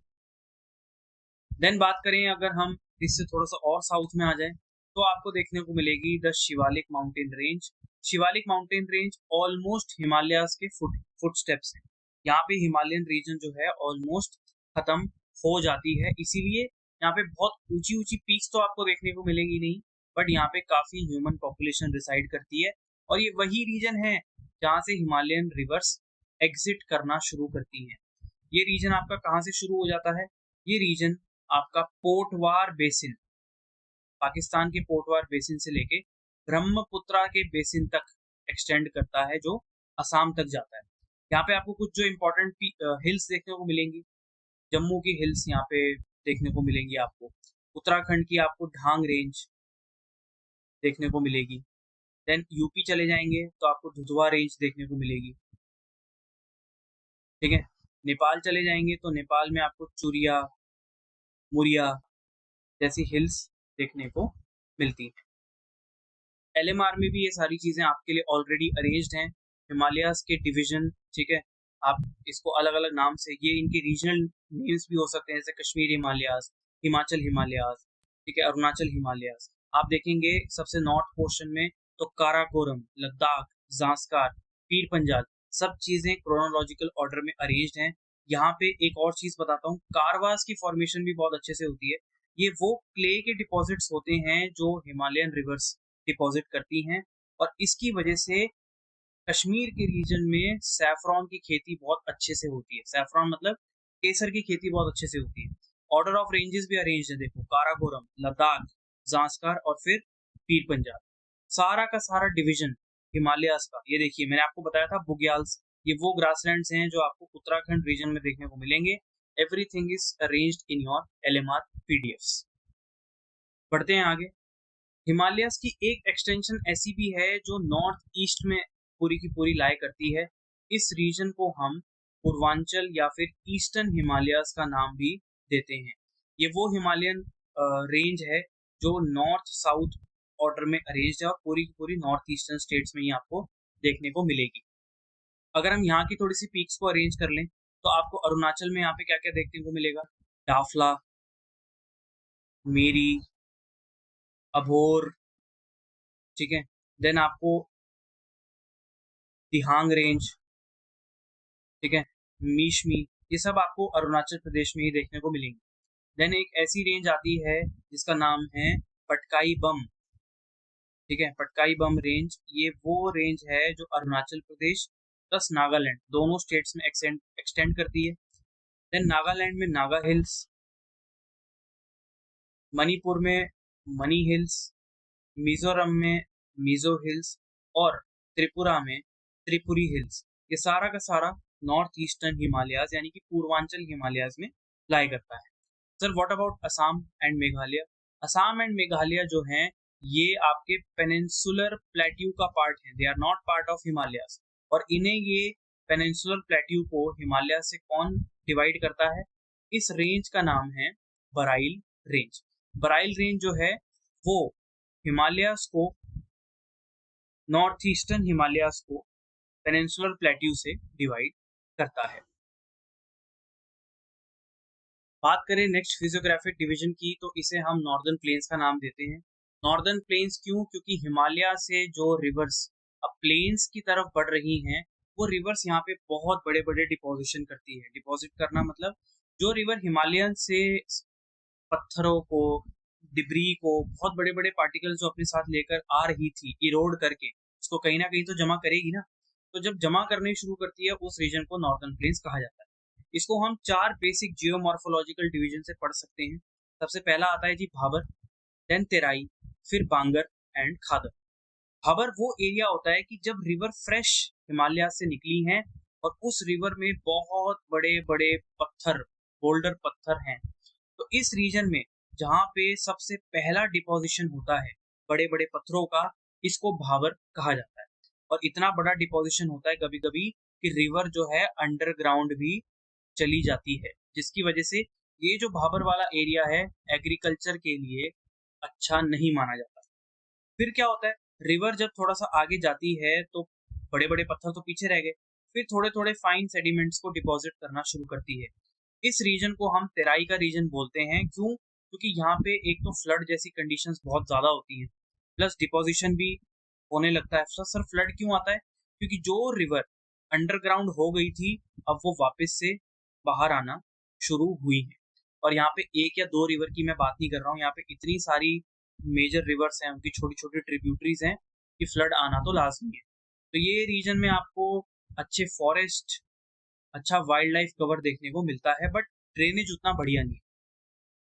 देन बात करें अगर हम इससे थोड़ा सा और साउथ में आ जाए तो आपको देखने को मिलेगी the Shivalik mountain range. Shivalik mountain range almost Himalayas के फुट स्टेप्स है। यहाँ पे हिमालयन रीजन जो है ऑलमोस्ट खत्म हो जाती है, इसीलिए यहाँ पे बहुत ऊंची ऊंची पीक्स तो आपको देखने को मिलेंगी नहीं, बट यहाँ पे काफी ह्यूमन पॉपुलेशन रिसाइड करती है। और ये वही रीजन है जहाँ से हिमालयन रिवर्स एग्जिट करना शुरू करती हैं। ये रीजन आपका कहाँ से शुरू हो जाता है? ये रीजन आपका पोटवार बेसिन, पाकिस्तान के पोटवार बेसिन से लेके ब्रह्मपुत्रा के बेसिन तक एक्सटेंड करता है, जो असम तक जाता है। यहाँ पे आपको कुछ जो इम्पोर्टेंट हिल्स देखने को मिलेंगी, जम्मू की हिल्स यहाँ पे देखने को मिलेंगी आपको। उत्तराखंड की आपको ढांग रेंज देखने को मिलेगी। देन यूपी चले जाएंगे तो आपको दुधवा रेंज देखने को मिलेगी। ठीक है, नेपाल चले जाएंगे तो नेपाल में आपको चुरिया, मुरिया जैसी हिल्स देखने को मिलती हैं। एलएमआर में भी ये सारी चीजें आपके लिए ऑलरेडी अरेंज्ड हैं, हिमालयाज के डिवीजन। ठीक है, आप इसको अलग अलग नाम से, ये इनके रीजनल नेम्स भी हो सकते हैं, जैसे कश्मीर हिमालयाज, हिमाचल हिमालयाज, ठीक है, अरुणाचल हिमालयाज। आप देखेंगे सबसे नॉर्थ पोर्शन में तो काराकोरम, लद्दाख, जांस्कार, पीर पंजाल, सब चीजें क्रोनोलॉजिकल ऑर्डर में अरेंज्ड हैं। यहाँ पे एक और चीज बताता हूँ, कारवास की फॉर्मेशन भी बहुत अच्छे से होती है। ये वो क्ले के डिपॉजिट्स होते हैं जो हिमालयन रिवर्स डिपॉजिट करती हैं, और इसकी वजह से कश्मीर के रीजन में सैफरॉन की खेती बहुत अच्छे से होती है। सैफरॉन मतलब केसर की खेती बहुत अच्छे से होती है। ऑर्डर ऑफ रेंजेस भी अरेंज है, देखो, काराकोरम, लद्दाख, जांस्कार और फिर पीर पंजाल, सारा का सारा डिवीजन हिमालयाज का। ये देखिए, मैंने आपको बताया था बुग्याल्स, ये वो ग्रासलैंड्स हैं जो आपको उत्तराखंड रीजन में देखने को मिलेंगे। Everything is arranged in your LMR PDFs. बढ़ते हैं आगे। हिमालयाज की एक एक्सटेंशन ऐसी भी है जो नॉर्थ ईस्ट में पूरी की पूरी लाई करती है। इस रीजन को हम पूर्वांचल या फिर ईस्टर्न हिमालयाज का नाम भी देते हैं। ये वो हिमालयन रेंज है जो नॉर्थ साउथ ऑर्डर में अरेंज है और पूरी की पूरी नॉर्थ ईस्टर्न स्टेट्स में ही आपको देखने को मिलेगी। अगर हम यहाँ की थोड़ी सी पीक्स को अरेंज कर लें तो आपको अरुणाचल में यहाँ पे क्या क्या देखने को मिलेगा? डाफला, मेरी, अभोर, ठीक है, देन आपको दिहांग रेंज, ठीक है, मीशमी, ये सब आपको अरुणाचल प्रदेश में ही देखने को मिलेंगे। देन एक ऐसी रेंज आती है जिसका नाम है पटकाई बम। ठीक है, पटकाई बम रेंज, ये वो रेंज है जो अरुणाचल प्रदेश प्लस नागालैंड दोनों स्टेट्स में एक्सटेंड करती है। देन नागालैंड में नागा हिल्स, मणिपुर में मनी हिल्स, मिजोरम में मिजो हिल्स और त्रिपुरा में त्रिपुरी हिल्स। ये सारा का सारा नॉर्थ ईस्टर्न हिमालयाज यानी कि पूर्वांचल हिमालयाज में लाई करता है। Sir what about Assam and Meghalaya? Assam and Meghalaya जो हैं ये आपके पेनिनसुलर प्लेट्यू का पार्ट है, they are not part of Himalayas, और इन्हें ये पेनिनसुलर प्लेट्यू को हिमालय से कौन डिवाइड करता है? इस रेंज का नाम है बराइल रेंज। बराइल रेंज जो है वो हिमालयास को, नॉर्थ ईस्टर्न हिमालयास को पेनिनसुलर प्लेट्यू से डिवाइड करता है। बात करें नेक्स्ट फिजियोग्राफिक डिवीजन की, तो इसे हम नॉर्दर्न प्लेन्स का नाम देते हैं। नॉर्दर्न प्लेन्स क्यों? क्योंकि हिमालय से जो रिवर्स अब प्लेन्स की तरफ बढ़ रही हैं, वो रिवर्स यहाँ पे बहुत बड़े बड़े डिपोजिशन करती है। डिपॉजिट करना मतलब जो रिवर हिमालयन से पत्थरों को, डिब्री को, बहुत बड़े बड़े पार्टिकल्स जो अपने साथ लेकर आ रही थी इरोड करके, उसको कहीं ना कहीं तो जमा करेगी ना। तो जब जमा करनी शुरू करती है, उस रीजन को नॉर्दर्न प्लेन्स कहा जाता है। इसको हम 4 बेसिक जियोमॉर्फोलॉजिकल डिवीजन से पढ़ सकते हैं। सबसे पहला आता है जी भाबर, देन तेराई, फिर बांगर एंड खादर। भाबर वो एरिया होता है कि जब रिवर फ्रेश हिमालय से निकली हैं और उस रिवर में बहुत बड़े बड़े पत्थर, बोल्डर पत्थर हैं, तो इस रीजन में जहाँ पे सबसे पहला डिपोजिशन होता है बड़े बड़े पत्थरों का, इसको भाबर कहा जाता है। और इतना बड़ा डिपोजिशन होता है कभी कभी कि रिवर जो है अंडरग्राउंड भी चली जाती है, जिसकी वजह से ये जो भाबर वाला एरिया है एग्रीकल्चर के लिए अच्छा नहीं माना जाता। फिर क्या होता है, रिवर जब थोड़ा सा आगे जाती है तो बड़े बड़े पत्थर तो पीछे रह गए, फिर थोड़े थोड़े फाइन सेडिमेंट्स को डिपॉजिट करना शुरू करती है। इस रीजन को हम तेराई का रीजन बोलते हैं। क्यों? क्योंकि यहाँ पे एक तो फ्लड जैसी कंडीशंस बहुत ज्यादा होती हैं, प्लस डिपोजिशन भी होने लगता है। सर फ्लड क्यों आता है? क्योंकि जो रिवर अंडरग्राउंड हो गई थी, अब वो वापस से बाहर आना शुरू हुई है। और यहाँ पे एक या दो रिवर की मैं बात नहीं कर रहा हूँ, यहाँ पे इतनी सारी मेजर रिवर्स हैं, उनकी छोटी छोटी ट्रिब्यूटरीज हैं कि फ्लड आना तो लाजमी है। तो ये रीजन में आपको अच्छे फॉरेस्ट, अच्छा वाइल्ड लाइफ कवर देखने को मिलता है, बट ड्रेनेज उतना बढ़िया नहीं है।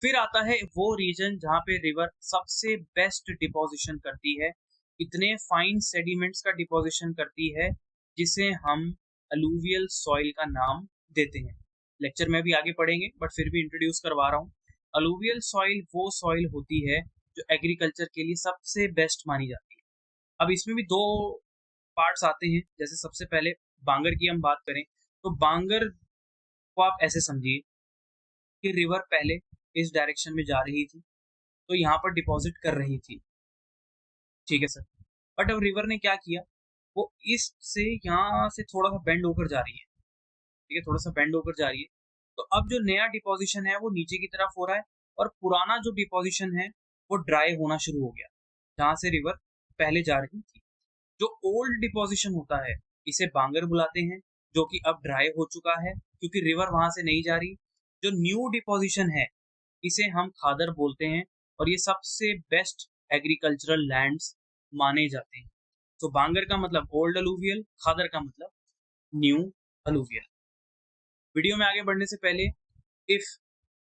फिर आता है वो रीजन जहाँ पे रिवर सबसे बेस्ट डिपोजिशन करती है, इतने फाइन सेडिमेंट्स का डिपोजिशन करती है, जिसे हम अलूवियल सॉइल का नाम देते हैं। लेक्चर में भी आगे पढ़ेंगे, बट फिर भी इंट्रोड्यूस करवा रहा हूँ। अलूवियल सॉइल वो सॉइल होती है जो एग्रीकल्चर के लिए सबसे बेस्ट मानी जाती है। अब इसमें भी दो पार्ट्स आते हैं। जैसे सबसे पहले बांगर की हम बात करें, तो बांगर को आप ऐसे समझिए कि रिवर पहले इस डायरेक्शन में जा रही थी, तो यहाँ पर डिपॉजिट कर रही थी, ठीक है सर। बट अब रिवर ने क्या किया, वो इससे यहाँ से थोड़ा सा बेंड होकर जा रही है, ठीक है, थोड़ा सा बेंड होकर जा रही है। तो अब जो नया डिपोजिशन है वो नीचे की तरफ हो रहा है, और पुराना जो डिपोजिशन है वो ड्राई होना शुरू हो गया, जहाँ से रिवर पहले जा रही थी। जो ओल्ड डिपोजिशन होता है इसे बांगर बुलाते हैं, जो कि अब ड्राई हो चुका है क्योंकि रिवर वहां से नहीं जा रही। जो न्यू डिपोजिशन है इसे हम खादर बोलते हैं, और ये सबसे बेस्ट एग्रीकल्चरल लैंड्स माने जाते हैं। तो बांगर का मतलब ओल्ड अलूवियल, खादर का मतलब न्यू अलूवियल। वीडियो में आगे बढ़ने से पहले, इफ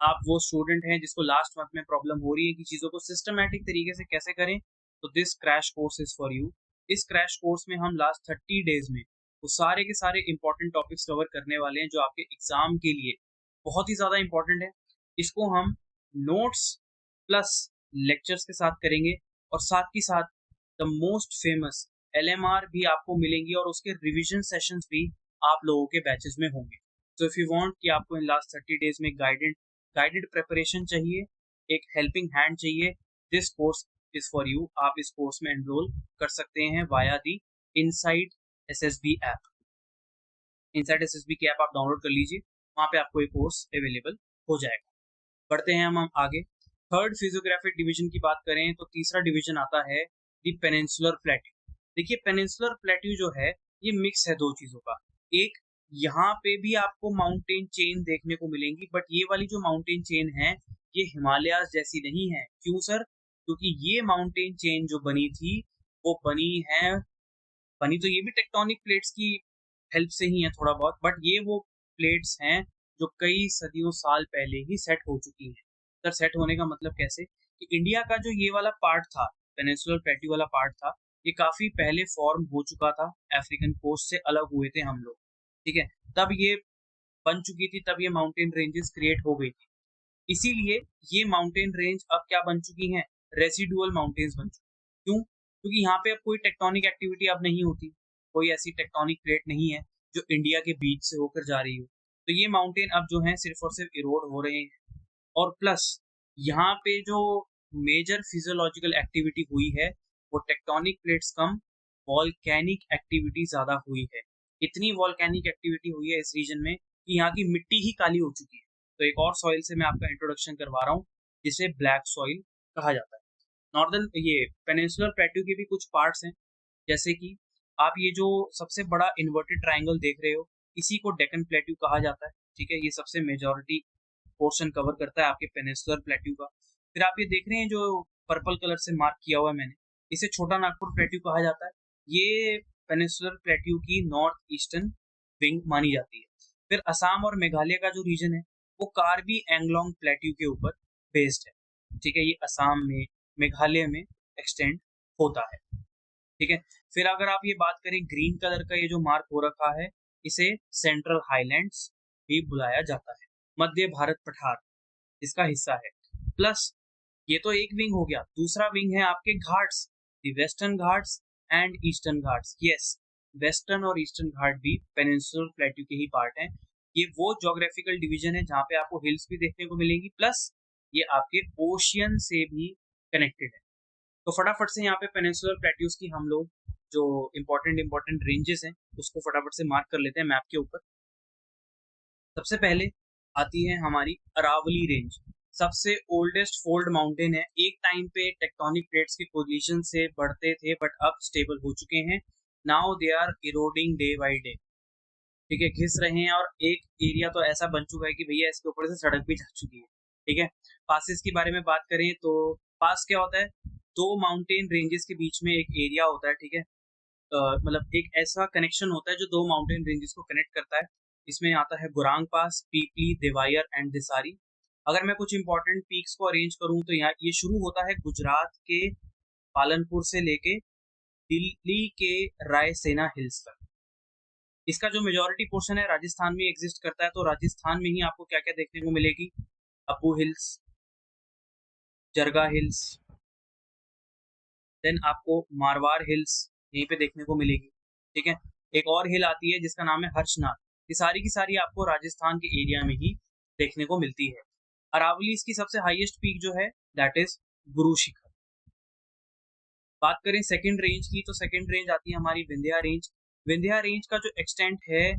आप वो स्टूडेंट हैं जिसको लास्ट मंथ में प्रॉब्लम हो रही है कि चीज़ों को सिस्टमैटिक तरीके से कैसे करें, तो this crash course is for you. इस क्रैश कोर्स में हम लास्ट 30 डेज में वो सारे के सारे इंपॉर्टेंट टॉपिक्स कवर करने वाले हैं जो आपके एग्जाम के लिए बहुत ही ज़्यादा इंपॉर्टेंट है। इसको हम नोट्स प्लस लेक्चर्स के साथ करेंगे, और साथ ही साथ द मोस्ट फेमस LMR भी आपको मिलेंगी, और उसके रिविजन सेशंस भी आप लोगों के बैचेस में होंगे। तो इफ यू वांट कि आपको इन लास्ट 30 डेज में गाइडेड प्रिपरेशन चाहिए, एक हेल्पिंग हैंड चाहिए, this course is for you. आप इस कोर्स में एनरोल कर सकते हैं via the inside SSB app. Inside SSB की ऐप आप डाउनलोड कर लीजिए, वहाँ पे आपको एक कोर्स अवेलेबल हो जाएगा। बढ़ते हैं हम आगे। थर्ड फिजियोग्राफिक डिवीजन की बात करें तो तीसरा डिवीजन आता है द पेनिनसुलर प्लेट्यू। देखिए पेनिनसुलर प्लेट्यू जो है ये मिक्स है दो चीजों का। एक, यहाँ पे भी आपको माउंटेन चेन देखने को मिलेंगी, बट ये वाली जो माउंटेन चेन है ये हिमालय जैसी नहीं है। क्यों सर? क्योंकि ये माउंटेन चेन जो बनी थी वो बनी तो ये भी टेक्टोनिक प्लेट्स की हेल्प से ही है थोड़ा बहुत, बट ये वो प्लेट्स हैं जो कई सदियों साल पहले ही सेट हो चुकी हैं। सर सेट होने का मतलब कैसे? कि इंडिया का जो ये वाला पार्ट था, पेनिनसुलर प्लेट्यू वाला पार्ट था, ये काफी पहले फॉर्म हो चुका था। अफ्रीकन कोस्ट से अलग हुए थे हम लोग, ठीक है, तब ये बन चुकी थी, तब ये माउंटेन रेंजेस क्रिएट हो गई थी। इसीलिए ये माउंटेन रेंज अब क्या बन चुकी हैं? रेसिडुअल माउंटेन्स बन चुकी। क्यों? क्योंकि यहाँ पे अब कोई टेक्टोनिक एक्टिविटी अब नहीं होती, कोई ऐसी टेक्टोनिक प्लेट नहीं है जो इंडिया के बीच से होकर जा रही हो। तो ये माउंटेन अब जो है सिर्फ और सिर्फ इरोड हो रहे हैं। और प्लस यहाँ पे जो मेजर फिजियोलॉजिकल एक्टिविटी हुई है वो टेक्टोनिक प्लेट्स कम वॉल्केनिक एक्टिविटी ज्यादा हुई है। इतनी वॉल्केनिक एक्टिविटी हुई है इस रीजन में कि यहाँ की मिट्टी ही काली हो चुकी है। तो एक और सॉइल से मैं आपका इंट्रोडक्शन करवा रहा हूँ जिसे ब्लैक सॉइल कहा जाता है। नॉर्दर्न ये पेनिनसुलर प्लेट्यू के भी कुछ पार्ट्स हैं, जैसे कि आप ये जो सबसे बड़ा इन्वर्टेड ट्रायंगल देख रहे हो इसी को डेक्कन प्लेट्यू कहा जाता है। ठीक है, ये सबसे मेजॉरिटी पोर्शन कवर करता है आपके पेनिनसुलर प्लेट्यू का। फिर आप ये देख रहे हैं जो पर्पल कलर से मार्क किया हुआ है मैंने, इसे छोटा नागपुर प्लेट्यू कहा जाता है। ये पेनिनसुलर प्लेट्यू की नॉर्थ ईस्टर्न विंग मानी जाती है। फिर असम और मेघालय का जो रीजन है वो कार्बी एंगलोंग प्लेट्यू के ऊपर बेस्ड है। ठीक है, ये असम में मेघालय में एक्सटेंड होता है। ठीक है, फिर अगर आप ये बात करें ग्रीन कलर का ये जो मार्क हो रखा है इसे सेंट्रल हाईलैंड्स भी बुलाया जाता है। मध्य भारत पठार इसका हिस्सा है। प्लस ये तो एक विंग हो गया, दूसरा विंग है आपके Ghats, the western ghats and eastern Ghats. Yes, western और ईस्टर्न घाट भी पेनिनसुलर प्लेट्यू के ही पार्ट हैं। ये वो ज्योग्राफिकल डिवीजन है जहाँ पे आपको हिल्स भी देखने को मिलेंगी, प्लस ये आपके ओशियन से भी कनेक्टेड है। तो फटाफट से यहाँ पे पेनिनसुलर प्लेट्यूज की हम लोग जो इंपॉर्टेंट रेंजेस हैं उसको फटाफट से मार्क कर लेते हैं मैप के ऊपर। सबसे पहले आती है हमारी अरावली रेंज, सबसे ओल्डेस्ट फोल्ड माउंटेन है। एक टाइम पे टेक्टोनिक प्लेट्स के पोजीशन से बढ़ते थे बट अब स्टेबल हो चुके हैं। Now they are eroding day by day. ठीक है, घिस रहे हैं और एक एरिया तो ऐसा बन चुका है कि भैया इसके ऊपर से सड़क भी जा चुकी है। ठीक है, पासिस की बारे में बात करें तो पास क्या होता है, दो माउंटेन रेंजेस के बीच में एक एरिया होता है। ठीक है, मतलब एक ऐसा कनेक्शन होता है जो दो माउंटेन रेंजेस को कनेक्ट करता है। इसमें आता है गुरांग पास, पीपली, देवायर एंड दिसारी। अगर मैं कुछ इंपॉर्टेंट पीक्स को अरेंज करूं तो यहाँ ये शुरू होता है गुजरात के पालनपुर से लेके दिल्ली के रायसेना हिल्स तक। इसका जो मेजॉरिटी पोर्शन है राजस्थान में एग्जिस्ट करता है। तो राजस्थान में ही आपको क्या क्या देखने को मिलेगी, अबू हिल्स, जरगा हिल्स, देन आपको मारवाड़ हिल्स यहीं पे देखने को मिलेगी। ठीक है, एक और हिल आती है जिसका नाम है हर्षनाथ। ये सारी की सारी आपको राजस्थान के एरिया में ही देखने को मिलती है। अरावली इसकी सबसे हाईएस्ट पीक जो है दैट इज गुरु शिखर। बात करें सेकंड रेंज की तो सेकंड रेंज आती है हमारी विंध्या रेंज। विंध्या रेंज का जो एक्सटेंट है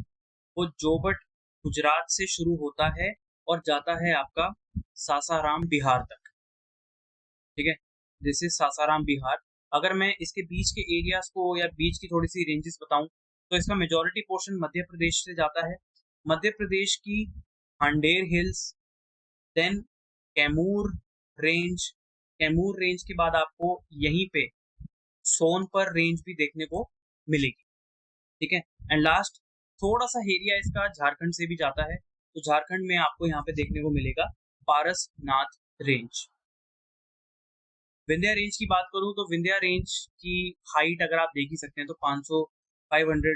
वो जोबट गुजरात से शुरू होता है और जाता है आपका सासाराम बिहार तक। ठीक है, दिस इज सासाराम बिहार। अगर मैं इसके बीच के एरियाज को या बीच की थोड़ी सी रेंजेस बताऊं तो इसका मेजॉरिटी पोर्शन मध्य प्रदेश से जाता है। मध्य प्रदेश की हांडेर hills, then Kaimur range, Kaimur range के बाद आपको यहीं पे सोनपर रेंज भी देखने को मिलेगी। ठीक है, एंड लास्ट थोड़ा सा एरिया इसका झारखंड से भी जाता है। तो झारखंड में आपको यहाँ पे देखने को मिलेगा पारसनाथ रेंज। विंध्या रेंज की बात करूं तो विंध्या रेंज की हाइट अगर आप देख ही सकते हैं तो 500 500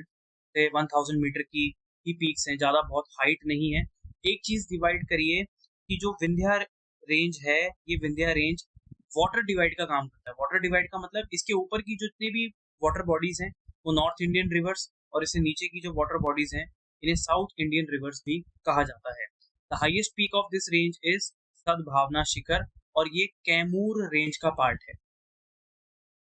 से 1000 मीटर की ही पीक्स हैं, ज्यादा बहुत हाइट नहीं है। एक चीज डिवाइड करिए कि जो विंध्या रेंज है ये विंध्या रेंज वाटर डिवाइड का काम करता है। वाटर डिवाइड का मतलब इसके ऊपर की जितनी भी वाटर बॉडीज हैं वो नॉर्थ इंडियन रिवर्स, और इससे नीचे की जो वाटर बॉडीज हैं इन्हें साउथ इंडियन रिवर्स भी कहा जाता है। The highest peak of this range is सदभावना शिखर और ये कैमूर रेंज का पार्ट है।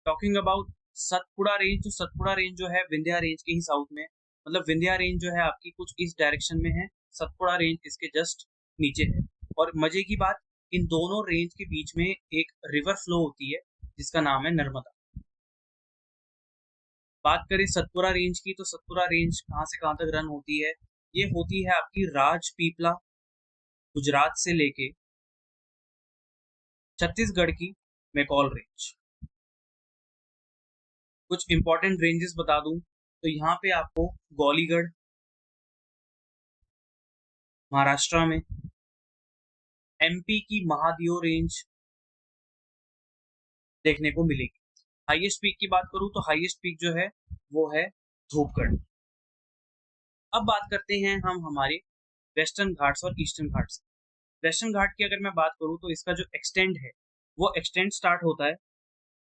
टॉकिंग अबाउट सतपुड़ा रेंज, तो सतपुड़ा रेंज जो है विंध्या रेंज के ही साउथ में, मतलब विंध्या रेंज जो है आपकी कुछ इस डायरेक्शन में है, सतपुड़ा रेंज इसके जस्ट नीचे है। और मजे की बात, इन दोनों रेंज के बीच में एक रिवर फ्लो होती है जिसका नाम है नर्मदा। बात करें सतपुड़ा रेंज की तो सतपुड़ा रेंज कहां से कहां तक रन होती है, ये होती है आपकी राजपीपला गुजरात से लेके छत्तीसगढ़ की मैकॉल रेंज। कुछ इंपॉर्टेंट रेंजेस बता दूं तो यहाँ पे आपको गौलीगढ़ महाराष्ट्र में, एमपी की महादेव रेंज देखने को मिलेगी। हाईएस्ट पीक की बात करूं तो हाईएस्ट पीक जो है वो है धूपगढ़। अब बात करते हैं हम हमारे वेस्टर्न घाट्स और ईस्टर्न घाट्स। वेस्टर्न घाट की अगर मैं बात करूं तो इसका जो एक्सटेंड है वो एक्सटेंड स्टार्ट होता है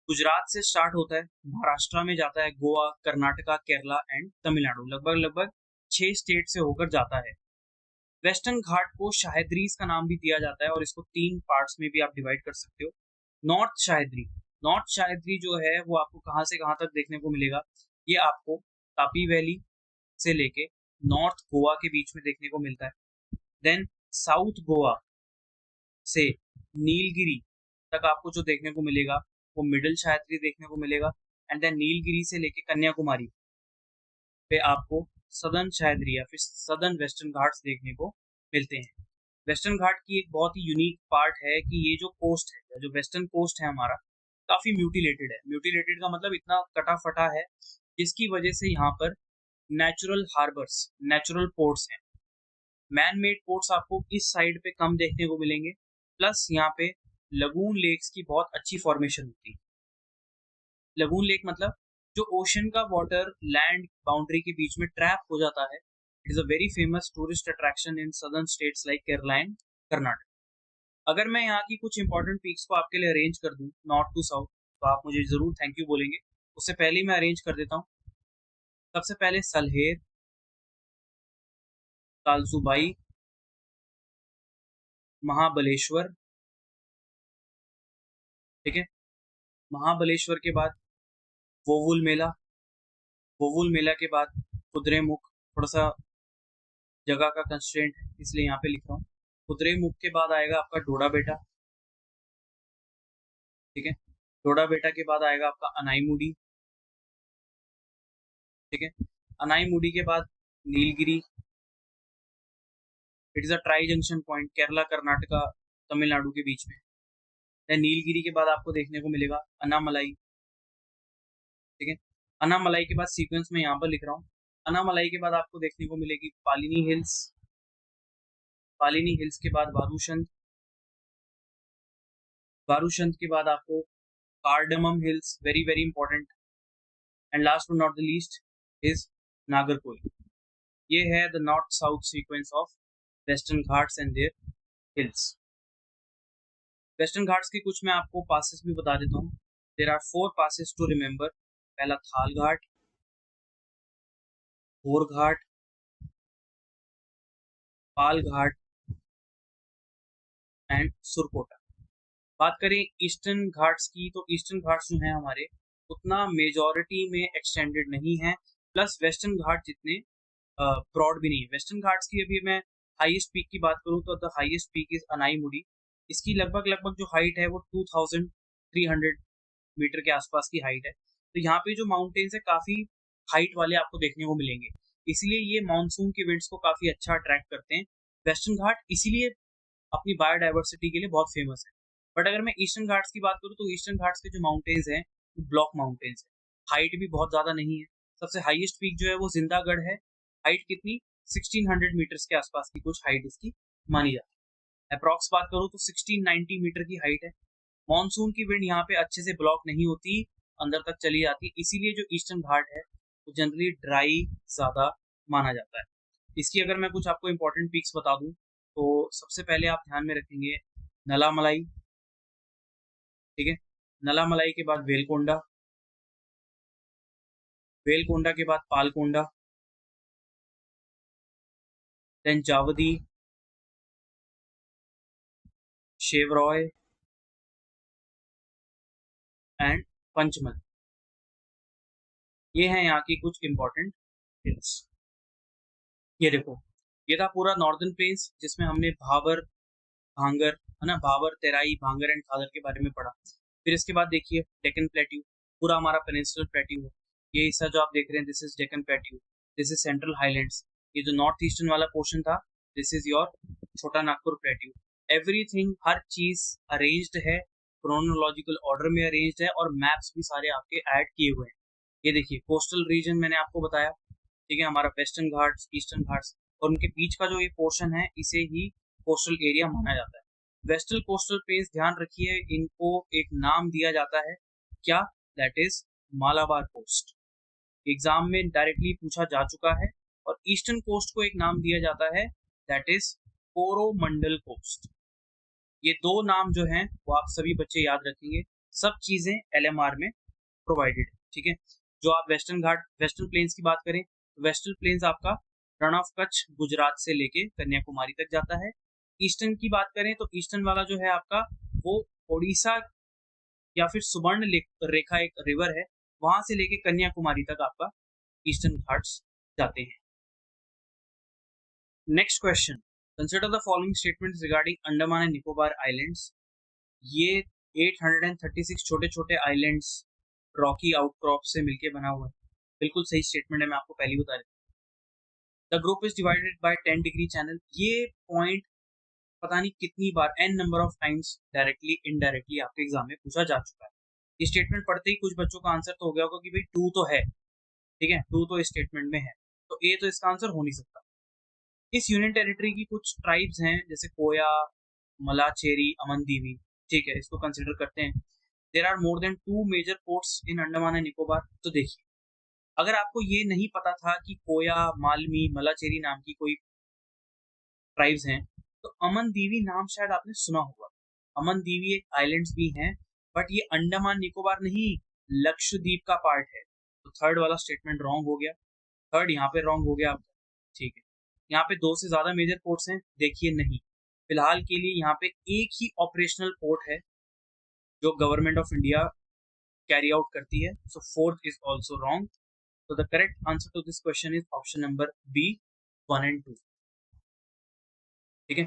गुजरात से, स्टार्ट होता है महाराष्ट्र में जाता है गोवा, कर्नाटका, केरला एंड तमिलनाडु, लगभग लगभग 6 स्टेट से होकर जाता है। वेस्टर्न घाट को शायदरीज का नाम भी दिया जाता है और इसको 3 पार्ट्स में भी आप डिवाइड कर सकते हो। नॉर्थ शायदरी जो है वो आपको कहाँ से कहाँ तक देखने को मिलेगा, ये आपको तापी वैली से लेके नॉर्थ गोवा के बीच में देखने को मिलता है। देन साउथ गोवा से नीलगिरी तक आपको जो देखने को मिलेगा वो मिडिल शायदरी देखने को मिलेगा। एंड देन नीलगिरी से लेके कन्याकुमारी पे आपको सदर्न शायदरी या फिर सदर्न वेस्टर्न घाट्स देखने को मिलते हैं। वेस्टर्न घाट की एक बहुत ही यूनिक पार्ट है कि ये जो कोस्ट है या जो वेस्टर्न कोस्ट है हमारा, काफी म्यूटिलेटेड है। म्यूटिलेटेड का मतलब इतना कटा फटा है जिसकी वजह से यहाँ पर नेचुरल हार्बर्स, नेचुरल पोर्ट्स हैं। मैन मेड पोर्ट्स आपको इस साइड पे कम देखने को मिलेंगे, प्लस यहाँ पे लगून लेक्स की बहुत अच्छी फॉर्मेशन होती है। लगून लेक मतलब जो ओशन का वाटर लैंड बाउंड्री के बीच में ट्रैप हो जाता है। It is a very famous tourist attraction in southern states like Kerala and Karnataka. अगर मैं यहाँ की कुछ इंपॉर्टेंट पीक्स को आपके लिए अरेंज कर दूं नॉर्थ टू साउथ, तो आप मुझे जरूर थैंक यू बोलेंगे। उससे पहले मैं अरेंज कर देता हूँ। सबसे पहले सलहेर, कालसुबाई, महाबलेश्वर, ठीक है। महाबलेश्वर के बाद वोवुल मेला, वोवुल मेला के बाद कुद्रेमुख, थोड़ा सा जगह का कंस्ट्रेंट है इसलिए यहाँ पे लिख रहा हूँ। कुद्रेमुख के बाद आएगा आपका डोडा बेटा, ठीक है। डोडा बेटा के बाद आएगा आपका अनाईमुडी, ठीक है। अनाईमुडी के बाद Nilgiri. It is a tri junction point Kerala Karnataka Tamil Nadu के बीच में। नीलगिरी के बाद आपको देखने को मिलेगा अन्नामलाई, ठीक है। अन्नामलाई के बाद सीक्वेंस में यहाँ पर लिख रहा हूँ। अन्नामलाई के बाद आपको देखने को मिलेगी पालिनी हिल्स, पालिनी हिल्स के बाद वारुशंद, वारुशंद के बाद आपको cardamom hills, very very important. And last but not the least is Nagercoil. ये है the north south sequence of western ghats and their hills. Western ghats के कुछ मैं आपको पासेस भी बता देता हूँ। There are 4 passes to remember. पहला थाल घाट, घोर घाट, पाल घाट एंड सुरकोटा। बात करें ईस्टर्न घाट्स की, तो ईस्टर्न घाट्स जो हैं हमारे उतना मेजॉरिटी में एक्सटेंडेड नहीं है, प्लस वेस्टर्न घाट जितने ब्रॉड भी नहीं है। वेस्टर्न घाट्स की अभी मैं हाईएस्ट पीक की बात करूं तो the highest peak is Anaimudi. इसकी लगभग लगभग जो हाइट है वो 2300 मीटर के आसपास की हाइट है। तो यहाँ पे जो माउंटेन्स है काफी हाइट वाले आपको देखने को मिलेंगे, इसीलिए ये मानसून के विंड्स को काफी अच्छा अट्रैक्ट करते हैं। वेस्टर्न घाट इसीलिए अपनी बायोडाइवर्सिटी के लिए बहुत फेमस है। बट अगर मैं ईस्टर्न घाट्स की बात करूँ तो ईस्टर्न घाट्स के जो माउंटेन्स हैं वो ब्लॉक माउंटेन्स है। हाइट भी बहुत ज्यादा नहीं है। सबसे हाईएस्ट पीक जो है वो जिंदागढ़ है। हाइट कितनी, 1600 मीटर्स के आसपास की कुछ हाइट इसकी मानी जाती है। अप्रॉक्स बात करूँ तो 1690 मीटर की हाइट है। मॉनसून की विंड यहाँ पे अच्छे से ब्लॉक नहीं होती, अंदर तक चली जाती, इसीलिए जो ईस्टर्न घाट है वो जनरली ड्राई ज्यादा माना जाता है। इसकी अगर मैं कुछ आपको इंपॉर्टेंट पीक्स बता दूं तो सबसे पहले आप ध्यान में रखेंगे नलामलाई, ठीक है। नलामलाई के बाद वेलकोंडा, वेलकोंडा के बाद पालकोंडा, देन जावदी, शेवरॉय एंड पंचमल। ये हैं यहाँ की कुछ इंपॉर्टेंट हिल्स। ये देखो, ये था पूरा नॉर्दर्न प्लेन्स जिसमें हमने भाबर, भांगर, है ना, भाबर, तेराई, भांगर एंड खादर के बारे में पढ़ा। फिर इसके बाद देखिए डेक्कन प्लेट्यू, पूरा हमारा पेनिनसुलर प्लेट्यू है। ये हिस्सा जो आप देख रहे हैं this is Deccan plateau, this is central highlands. ये जो नॉर्थ ईस्टर्न वाला पोर्शन था दिस इज योर छोटा नागपुर प्लेट्यू। एवरीथिंग, हर चीज अरेंज्ड है, क्रोनोलॉजिकल ऑर्डर में अरेंज्ड है और मैप्स भी सारे आपके ऐड किए हुए हैं। ये देखिए कोस्टल रीजन मैंने आपको बताया, ठीक है, हमारा वेस्टर्न घाट्स, ईस्टर्न घाट्स और उनके बीच का जो ये पोर्शन है इसे ही कोस्टल एरिया माना जाता है। वेस्टर्न कोस्टल प्लेन्स, ध्यान रखिए इनको एक नाम दिया जाता है, क्या, that is Malabar coast. Exam में डायरेक्टली पूछा जा चुका है। और ईस्टर्न कोस्ट को एक नाम दिया जाता है, दैट इज कोरोमंडल कोस्ट। ये दो नाम जो हैं वो आप सभी बच्चे याद रखेंगे। सब चीजें एलएमआर में प्रोवाइडेड है, ठीक है। जो आप वेस्टर्न घाट, वेस्टर्न प्लेन्स की बात करें, वेस्टर्न प्लेन्स आपका रण ऑफ कच्छ गुजरात से लेके कन्याकुमारी तक जाता है। ईस्टर्न की बात करें तो ईस्टर्न वाला जो है आपका वो ओडिशा या फिर सुवर्ण रेखा एक रिवर है, वहां से लेके कन्याकुमारी तक आपका ईस्टर्न घाट्स जाते हैं। Next question, consider the following statements regarding Andaman and Nicobar islands. ये 836 छोटे छोटे आइलैंड्स रॉकी आउटक्रॉप से मिलके बना हुआ है। बिल्कुल सही स्टेटमेंट है, मैं आपको पहले ही बता देता हूँ। The group is divided by 10 degree channel. ये पॉइंट पता नहीं कितनी बार n number of times directly indirectly आपके एग्जाम में पूछा जा चुका है। ये स्टेटमेंट पढ़ते ही कुछ बच्चों का आंसर तो हो गया होगा कि भाई 2 तो है, ठीक है, 2 तो इस स्टेटमेंट में है, तो ए तो इसका आंसर हो नहीं सकता। इस यूनियन टेरिटरी की कुछ ट्राइब्स हैं जैसे कोया, मलाचेरी, अमनदीवी, ठीक है, इसको कंसिडर करते हैं। There are more than 2 major ports in Andaman and Nicobar. तो देखिए, अगर आपको ये नहीं पता था कि कोया, मालमी, मलाचेरी नाम की कोई ट्राइब्स हैं, तो अमनदीवी नाम शायद आपने सुना होगा। अमनदीवी एक आइलैंड्स भी हैं, बट ये अंडमान निकोबार नहीं, लक्षद्वीप का पार्ट है। तो थर्ड वाला स्टेटमेंट रॉन्ग हो गया, थर्ड यहाँ पे रॉन्ग हो गया आपका, ठीक है। यहाँ पे 2 से ज्यादा मेजर पोर्ट्स हैं, देखिए नहीं, फिलहाल के लिए यहाँ पे एक ही ऑपरेशनल पोर्ट है जो government of India carry out करती है। So fourth is also wrong. So the correct answer to this question is option number B, 1 and 2. ठीक है।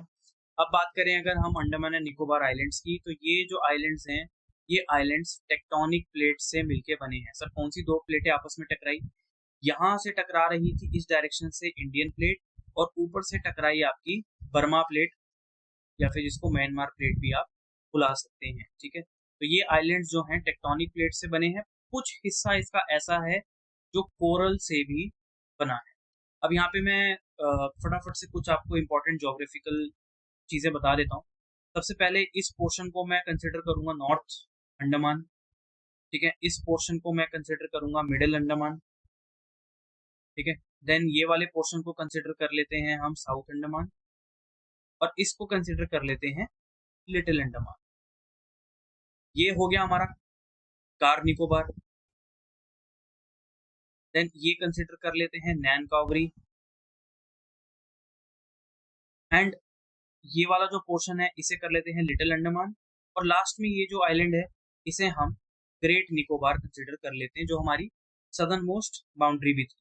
अब बात करें अगर हम अंडमान एंड निकोबार आइलैंड्स की, तो ये जो आइलैंड्स हैं, ये आइलैंड्स टेक्टोनिक प्लेट से मिलके बने हैं। सर कौन सी 2 प्लेटें आपस में टकराई? यहाँ से टकरा रही थी इस डायरेक्शन से इंडियन प्लेट, और ऊपर से टकराई आपकी बर्मा प्लेट, या फिर जिसको म्यांमार प्लेट भी आप बुला सकते हैं, ठीक है। तो ये आइलैंड्स जो हैं टेक्टोनिक प्लेट से बने हैं। कुछ हिस्सा इसका ऐसा है जो कोरल से भी बना है। अब यहाँ पे मैं फटाफट से कुछ आपको इंपॉर्टेंट ज्योग्राफिकल चीजें बता देता हूँ। सबसे पहले इस पोर्शन को मैं कंसिडर करूंगा नॉर्थ अंडमान, ठीक है। इस पोर्शन को मैं कंसिडर करूंगा मिडिल अंडमान, ठीक है। देन ये वाले पोर्शन को कंसिडर कर लेते हैं हम साउथ अंडमान, और इसको कंसिडर कर लेते हैं लिटिल अंडमान। ये हो गया हमारा कार निकोबार। देन ये कंसिडर कर लेते हैं नैन कावरी, एंड ये वाला जो पोर्शन है इसे कर लेते हैं लिटिल अंडमान, और लास्ट में ये जो आइलैंड है इसे हम ग्रेट निकोबार कंसिडर कर लेते हैं, जो हमारी सदर्न मोस्ट बाउंड्री भी थी।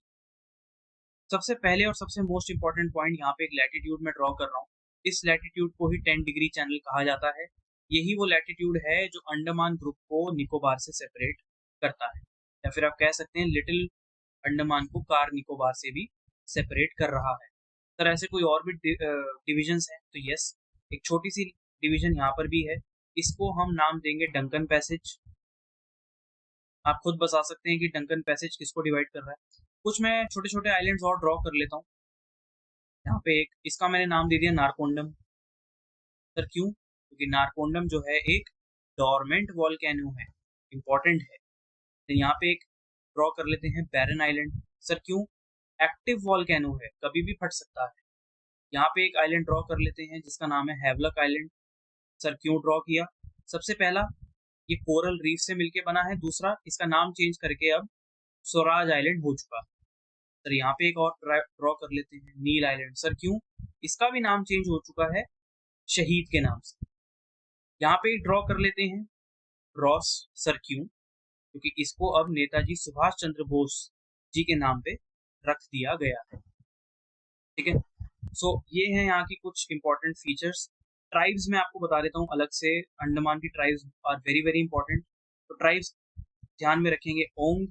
सबसे पहले और सबसे मोस्ट इंपॉर्टेंट पॉइंट, यहाँ पे एक लैटिट्यूड में ड्रॉ कर रहा हूँ। इस लैटिट्यूड को ही 10 डिग्री चैनल कहा जाता है। यही वो लैटिट्यूड है जो अंडमान ग्रुप को निकोबार से सेपरेट करता है, या फिर आप कह सकते हैं लिटिल अंडमान को कार निकोबार से भी सेपरेट कर रहा है। सर ऐसे कोई और भी डिविजन्स हैं? तो यस, एक छोटी सी डिवीजन यहाँ पर भी है, इसको हम नाम देंगे डंकन पैसेज। आप खुद बता सकते हैं कि डंकन पैसेज किसको डिवाइड कर रहा है। कुछ मैं छोटे छोटे आइलैंड्स और ड्रॉ कर लेता हूँ। यहाँ पे एक, इसका मैंने नाम दे दिया नारकोंडम। सर क्यों? क्योंकि नारकोंडम जो है एक डोरमेंट वॉल्केनो है, इंपॉर्टेंट है। तो यहाँ पे एक ड्रॉ कर लेते हैं बैरन आइलैंड। सर क्यों? एक्टिव वॉल्केनो है, कभी भी फट सकता है। यहाँ पे एक आइलैंड ड्रॉ कर लेते हैं जिसका नाम है हैवलक आइलैंड। सर क्यों ड्रॉ किया? सबसे पहला, ये कोरल रीफ से मिलके बना है। दूसरा, इसका नाम चेंज करके अब स्वराज आइलैंड हो चुका। सर यहाँ पे एक और ड्रॉ कर लेते हैं नील आइलैंड। सर क्यों? इसका भी नाम चेंज हो चुका है शहीद के नाम से। यहाँ पे ड्रॉ कर लेते हैं रॉस। सर क्यों? क्योंकि इसको अब नेताजी सुभाष चंद्र बोस जी के नाम पे रख दिया गया है, ठीक है। सो ये है यहाँ की कुछ इंपॉर्टेंट फीचर्स। ट्राइब्स मैं आपको बता देता हूँ अलग से, अंडमान की tribes are very very important. तो ट्राइब्स ध्यान में रखेंगे, ओंग,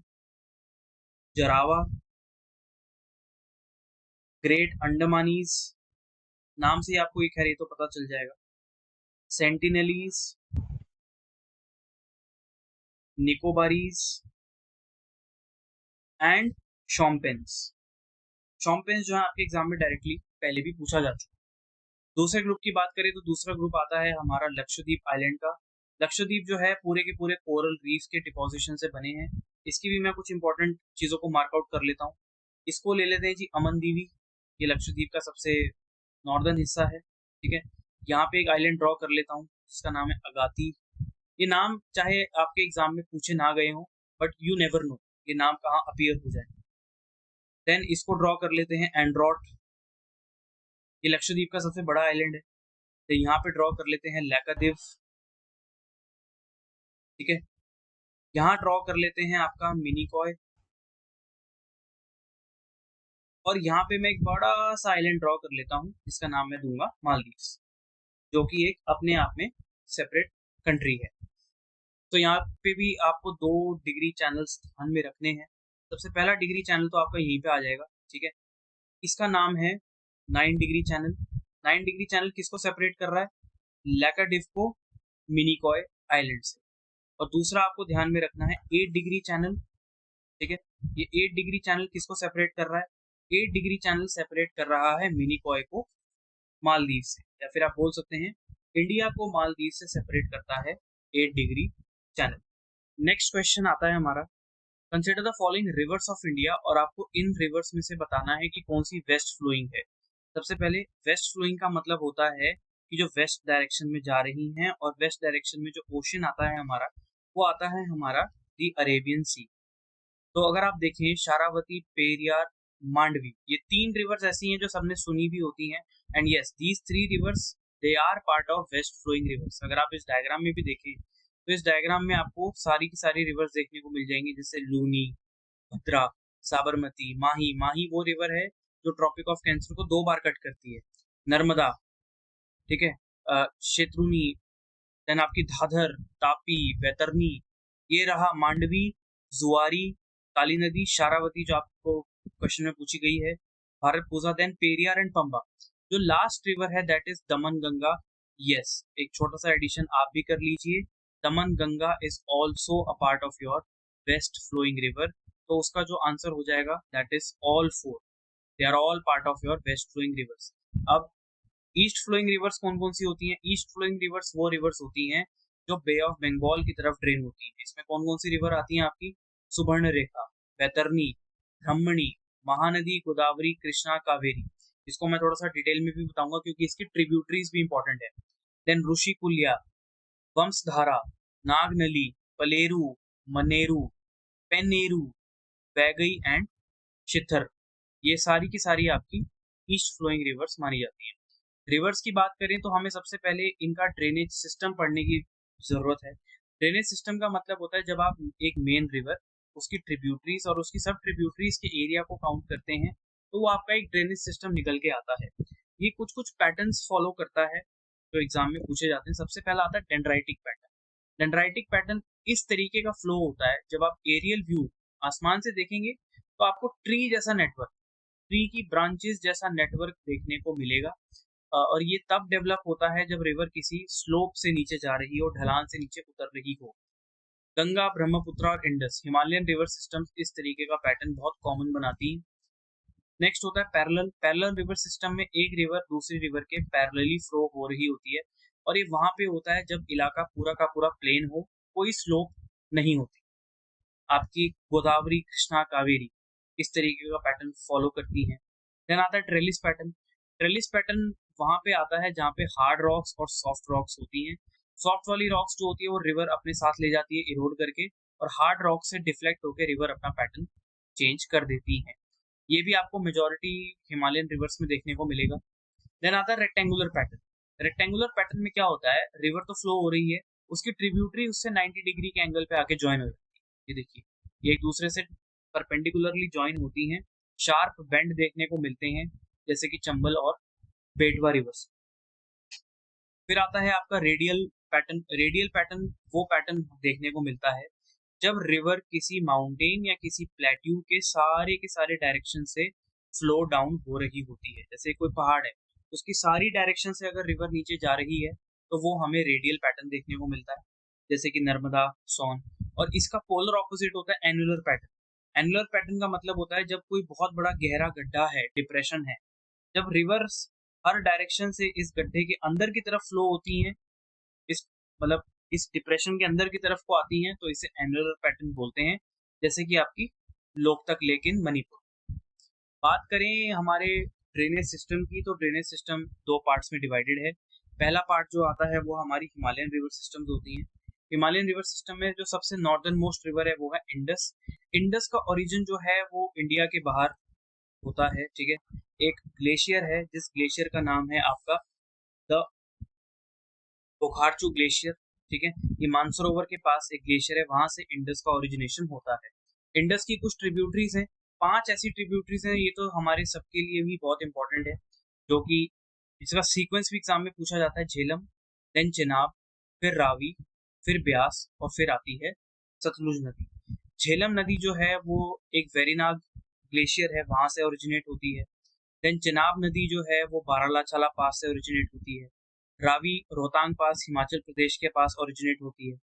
जरावा, ग्रेट अंडमानीज, नाम से ही आपको ये खैर ये तो पता चल जाएगा, सेंटिनलीज, निकोबारीज एंड शॉम्पेन्स। शॉम्पेन्स जो है आपके एग्जाम में डायरेक्टली पहले भी पूछा जा चुका है। दूसरे ग्रुप की बात करें तो दूसरा ग्रुप आता है हमारा लक्षद्वीप आइलैंड का। लक्षद्वीप जो है पूरे के पूरे कोरल रीफ के डिपोजिशन से बने हैं। इसकी भी मैं कुछ इंपॉर्टेंट चीजों को मार्कआउट कर लेता हूँ। इसको ले लेते हैं जी अमनदीवी, ये लक्षद्वीप का सबसे नॉर्दर्न हिस्सा है, ठीक है। यहाँ पे एक आइलैंड ड्रॉ कर लेता हूँ जिसका नाम है अगाती। ये नाम चाहे आपके एग्जाम में पूछे ना गए हो, बट यू नेवर नो ये नाम कहाँ अपीयर हो जाए। देन इसको ड्रॉ कर लेते हैं एंड्रॉट, ये लक्षद्वीप का सबसे बड़ा आइलैंड है। तो यहाँ पे ड्रॉ कर लेते हैं लैकादिव, ठीक है। यहाँ ड्रॉ कर लेते हैं आपका मिनिकॉय, और यहाँ पे मैं एक बड़ा सा आइलैंड ड्रॉ कर लेता हूँ जिसका नाम मैं दूंगा मालदीव्स, जो कि एक अपने आप में सेपरेट कंट्री है। तो यहाँ पे भी आपको 2 डिग्री चैनल्स ध्यान में रखने हैं। सबसे पहला डिग्री चैनल तो आपका यहीं पे आ जाएगा, ठीक है। इसका नाम है 9 डिग्री चैनल। 9 डिग्री चैनल किसको सेपरेट कर रहा है? लैकाडिव को मिनिकॉय आइलैंड से। और दूसरा आपको ध्यान में रखना है 8 डिग्री चैनल, ठीक है। ये 8 डिग्री चैनल किसको सेपरेट कर रहा है? 8 डिग्री चैनल सेपरेट कर रहा है मिनिकॉय को मालदीव से, या फिर आप बोल सकते हैं इंडिया को मालदीव से सेपरेट करता है 8 डिग्री चैनल। नेक्स्ट क्वेश्चन आता है हमारा, consider the following rivers of India, और आपको इन रिवर्स में से बताना है कि कौन सी वेस्ट फ्लोइंग है। सबसे पहले वेस्ट फ्लोइंग का मतलब होता है कि जो वेस्ट डायरेक्शन में जा रही हैं, और वेस्ट डायरेक्शन में जो ओशन आता है हमारा, वो आता है हमारा दी अरेबियन सी। तो अगर आप देखें शारावती, पेरियार, मांडवी, ये 3 रिवर्स ऐसी हैं जो सबने सुनी भी होती हैं। And yes, these 3 rivers they are part of west flowing rivers. अगर आप इस डायग्राम में भी देखें तो इस डायग्राम में आपको सारी की सारी रिवर्स देखने को मिल जाएंगी, जैसे लूनी, भद्रा, साबरमती, माही। माही वो रिवर है जो ट्रॉपिक ऑफ कैंसर को 2 बार कट करती है। नर्मदा, ठीक है, शेत्रुनी, देन आपकी धाधर, तापी, बैतरनी, ये रहा मांडवी, जुआरी, काली नदी, शारावती जो आपको क्वेश्चन में पूछी गई है, भारतपूजा, देन पेरियार एंड पंबा। जो लास्ट रिवर है that is Daman Ganga. Yes, एक छोटा सा एडिशन आप भी कर लीजिए, Daman Ganga is also a part of your west flowing river. तो उसका जो आंसर हो जाएगा that is all 4, they are all part of your west flowing rivers. अब ईस्ट फ्लोइंग रिवर्स कौन कौन सी होती हैं? ईस्ट फ्लोइंग रिवर्स वो रिवर्स होती हैं जो बे ऑफ बंगाल की तरफ ड्रेन होती है। इसमें कौन कौन सी रिवर आती हैं आपकी? सुबर्ण रेखा, बैतरनी, ब्रह्मणी, महानदी, गोदावरी, कृष्णा, कावेरी। इसको मैं थोड़ा सा डिटेल में भी बताऊंगा क्योंकि इसकी ट्रिब्यूटरीज भी इंपॉर्टेंट है। देन ऋषिकुल्या, वंशधारा, नागनली, पलेरू, मनेरू, पेनेरू, वैगई एंड शिथर, ये सारी की सारी आपकी ईस्ट फ्लोइंग रिवर्स मानी जाती है। रिवर्स की बात करें तो हमें सबसे पहले इनका ड्रेनेज सिस्टम पढ़ने की जरूरत है। ड्रेनेज सिस्टम का मतलब होता है जब आप एक मेन रिवर, उसकी ट्रिब्यूटरीज और उसकी सब ट्रिब्यूटरीज के एरिया को काउंट करते हैं तो वो आपका एक ड्रेनेज सिस्टम निकल के आता है। ये कुछ कुछ पैटर्न्स फॉलो करता है जो एग्जाम में पूछे जाते हैं। सबसे पहला आता है डेंड्राइटिक पैटर्न। डेंड्राइटिक पैटर्न इस तरीके का फ्लो होता है, जब आप एरियल व्यू आसमान से देखेंगे तो आपको ट्री जैसा नेटवर्क, ट्री की ब्रांचेस जैसा नेटवर्क देखने को मिलेगा। और ये तब डेवलप होता है जब रिवर किसी स्लोप से नीचे जा रही हो, ढलान से नीचे उतर रही हो। गंगा, ब्रह्मपुत्र और इंडस, हिमालयन रिवर सिस्टम्स इस तरीके का पैटर्न बहुत कॉमन बनाती हैं। नेक्स्ट होता है पैरेलल। पैरेलल रिवर सिस्टम में एक रिवर दूसरी रिवर के पैरेलली फ्लो हो रही होती है, और ये वहां पे होता है जब इलाका पूरा का पूरा प्लेन हो, कोई स्लोप नहीं होती। आपकी गोदावरी, कृष्णा, कावेरी इस तरीके का पैटर्न फॉलो करती हैं। देन आता है ट्रेलिस पैटर्न। ट्रेलिस पैटर्न वहां पे आता है जहाँ पे हार्ड रॉक्स और सॉफ्ट रॉक्स होती हैं। सॉफ्ट वाली रॉक्स जो होती है वो रिवर अपने साथ ले जाती है इरोड करके, और हार्ड रॉक से डिफ्लेक्ट होकर रिवर अपना पैटर्न चेंज कर देती है। ये भी आपको मेजोरिटी हिमालयन रिवर्स में देखने को मिलेगा। देन आता है रेक्टेंगुलर पैटर्न। रेक्टेंगुलर पैटर्न में क्या होता है, रिवर तो फ्लो हो रही है, उसकी ट्रिब्यूटरी उससे 90 डिग्री के एंगल पे आके ज्वाइन हो जाती है। ये देखिए, ये एक दूसरे से परपेंडिकुलरली ज्वाइन होती हैं, शार्प बेंड देखने को मिलते हैं, जैसे कि चंबल और बेटवा रिवर्स। फिर आता है आपका रेडियल पैटर्न। रेडियल पैटर्न वो पैटर्न देखने को मिलता है जब रिवर किसी माउंटेन या किसी प्लेट्यू के सारे डायरेक्शन से फ्लो डाउन हो रही होती है। जैसे कोई पहाड़ है, उसकी सारी डायरेक्शन से अगर रिवर नीचे जा रही है तो वो हमें रेडियल पैटर्न देखने को मिलता है, जैसे कि नर्मदा, सोन। और इसका पोलर ऑपोजिट होता है एनुलर पैटर्न। एनुलर पैटर्न का मतलब होता है जब कोई बहुत बड़ा गहरा गड्ढा है, डिप्रेशन है, जब रिवर्स हर डायरेक्शन से इस गड्ढे के अंदर की तरफ फ्लो होती हैं, इस मतलब इस डिप्रेशन के अंदर की तरफ को आती हैं, तो इसे एनुलर पैटर्न बोलते हैं, जैसे कि आपकी लोकतक लेक इन मणिपुर। बात करें हमारे ड्रेनेज सिस्टम की, तो ड्रेनेज सिस्टम 2 पार्ट्स में डिवाइडेड है। पहला पार्ट जो आता है वो हमारी हिमालयन रिवर सिस्टम्स होती हैं। हिमालयन रिवर सिस्टम में जो सबसे नॉर्दर्न मोस्ट रिवर है वो है इंडस। इंडस का ओरिजिन जो है वो इंडिया के बाहर होता है, ठीक है। एक ग्लेशियर है जिस ग्लेशियर का नाम है आपका द बोखारचू ग्लेशियर, ठीक है। ये मानसरोवर के पास एक ग्लेशियर है, वहां से इंडस का ओरिजिनेशन होता है। इंडस की कुछ ट्रिब्यूटरीज हैं, 5 ऐसी ट्रिब्यूटरीज हैं, ये तो हमारे सबके लिए भी बहुत इंपॉर्टेंट है, जो कि इसका सीक्वेंस भी एग्जाम में पूछा जाता है। झेलम, देन चिनाब, फिर रावी, फिर ब्यास और फिर आती है सतलुज नदी। झेलम नदी जो है वो एक वेरीनाग ग्लेशियर है, वहां से ओरिजिनेट होती है। देन चिनाब नदी जो है वो बारालाचाला पास से ओरिजिनेट होती है। रावी रोहतांग पास हिमाचल प्रदेश के पास ओरिजिनेट होती है,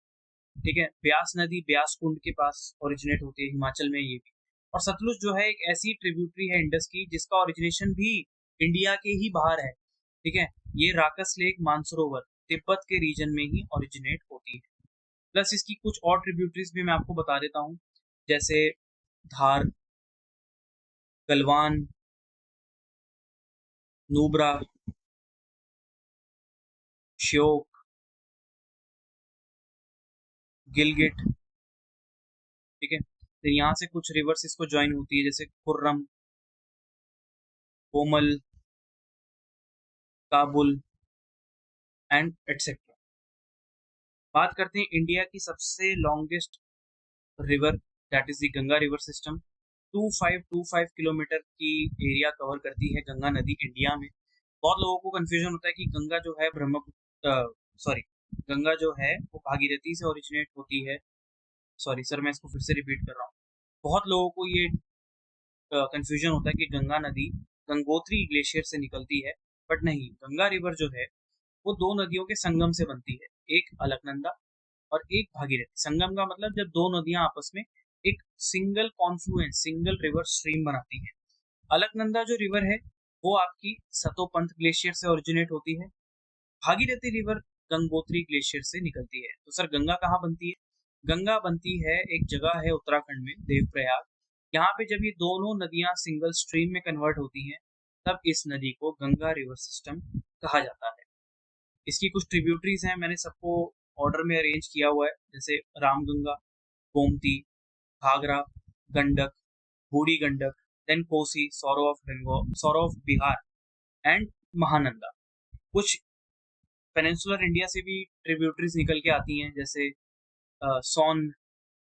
ठीक है। ब्यास नदी ब्यास कुंड के पास ओरिजिनेट होती है, हिमाचल में ये भी। और सतलुज जो है एक ऐसी ट्रिब्यूटरी है इंडस की जिसका ओरिजिनेशन भी इंडिया के ही बाहर है, ठीक है। ये राकस लेक मानसरोवर तिब्बत के रीजन में ही ओरिजिनेट होती है। प्लस इसकी कुछ और ट्रिब्यूटरीज भी मैं आपको बता देता हूँ, जैसे धार, गलवान, नुब्रा, श्योक, गिलगिट, ठीक है। तो यहाँ से कुछ रिवर्स इसको ज्वाइन होती है, जैसे खुर्रम, कोमल, काबुल एंड एटसेट्रा। बात करते हैं इंडिया की सबसे longest river, that is the Ganga river system. 2525 kilometre की एरिया कवर करती है गंगा नदी इंडिया में। बहुत लोगों को कंफ्यूजन होता है कि गंगा जो है ब्रह्मपुत्र, सॉरी, गंगा जो है वो भागीरथी से ओरिजिनेट होती है। सॉरी सर, मैं इसको फिर से रिपीट कर रहा हूँ। बहुत लोगों को ये कंफ्यूजन होता है कि गंगा नदी गंगोत्री ग्लेशियर से निकलती है, बट नहीं, गंगा रिवर जो है वो दो नदियों के संगम से बनती है, एक अलकनंदा और एक भागीरथी। संगम का मतलब जब दो नदियां आपस में एक single Confluence, single river stream बनाती है। अलकनंदा जो रिवर है वो आपकी सतोपंथ ग्लेशियर से ओरिजिनेट होती है। भागीरथी रिवर गंगोत्री ग्लेशियर से निकलती है। तो सर गंगा कहाँ बनती है? गंगा बनती है, एक जगह है उत्तराखंड में, देवप्रयाग। यहाँ पे जब ये दोनों नदियां सिंगल स्ट्रीम में कन्वर्ट होती हैं, तब इस नदी को गंगा रिवर सिस्टम कहा जाता है। इसकी कुछ ट्रिब्यूटरीज हैं, मैंने सबको ऑर्डर में अरेंज किया हुआ है, जैसे Ramganga, Gomti, Ghaghara, Gandak, Burhi Gandak, then Kosi, Sourav of Bengal, Sourav of Bihar and Mahananda. कुछ पेनिनसुलर इंडिया से भी ट्रिब्यूटरीज निकल के आती हैं, जैसे Son,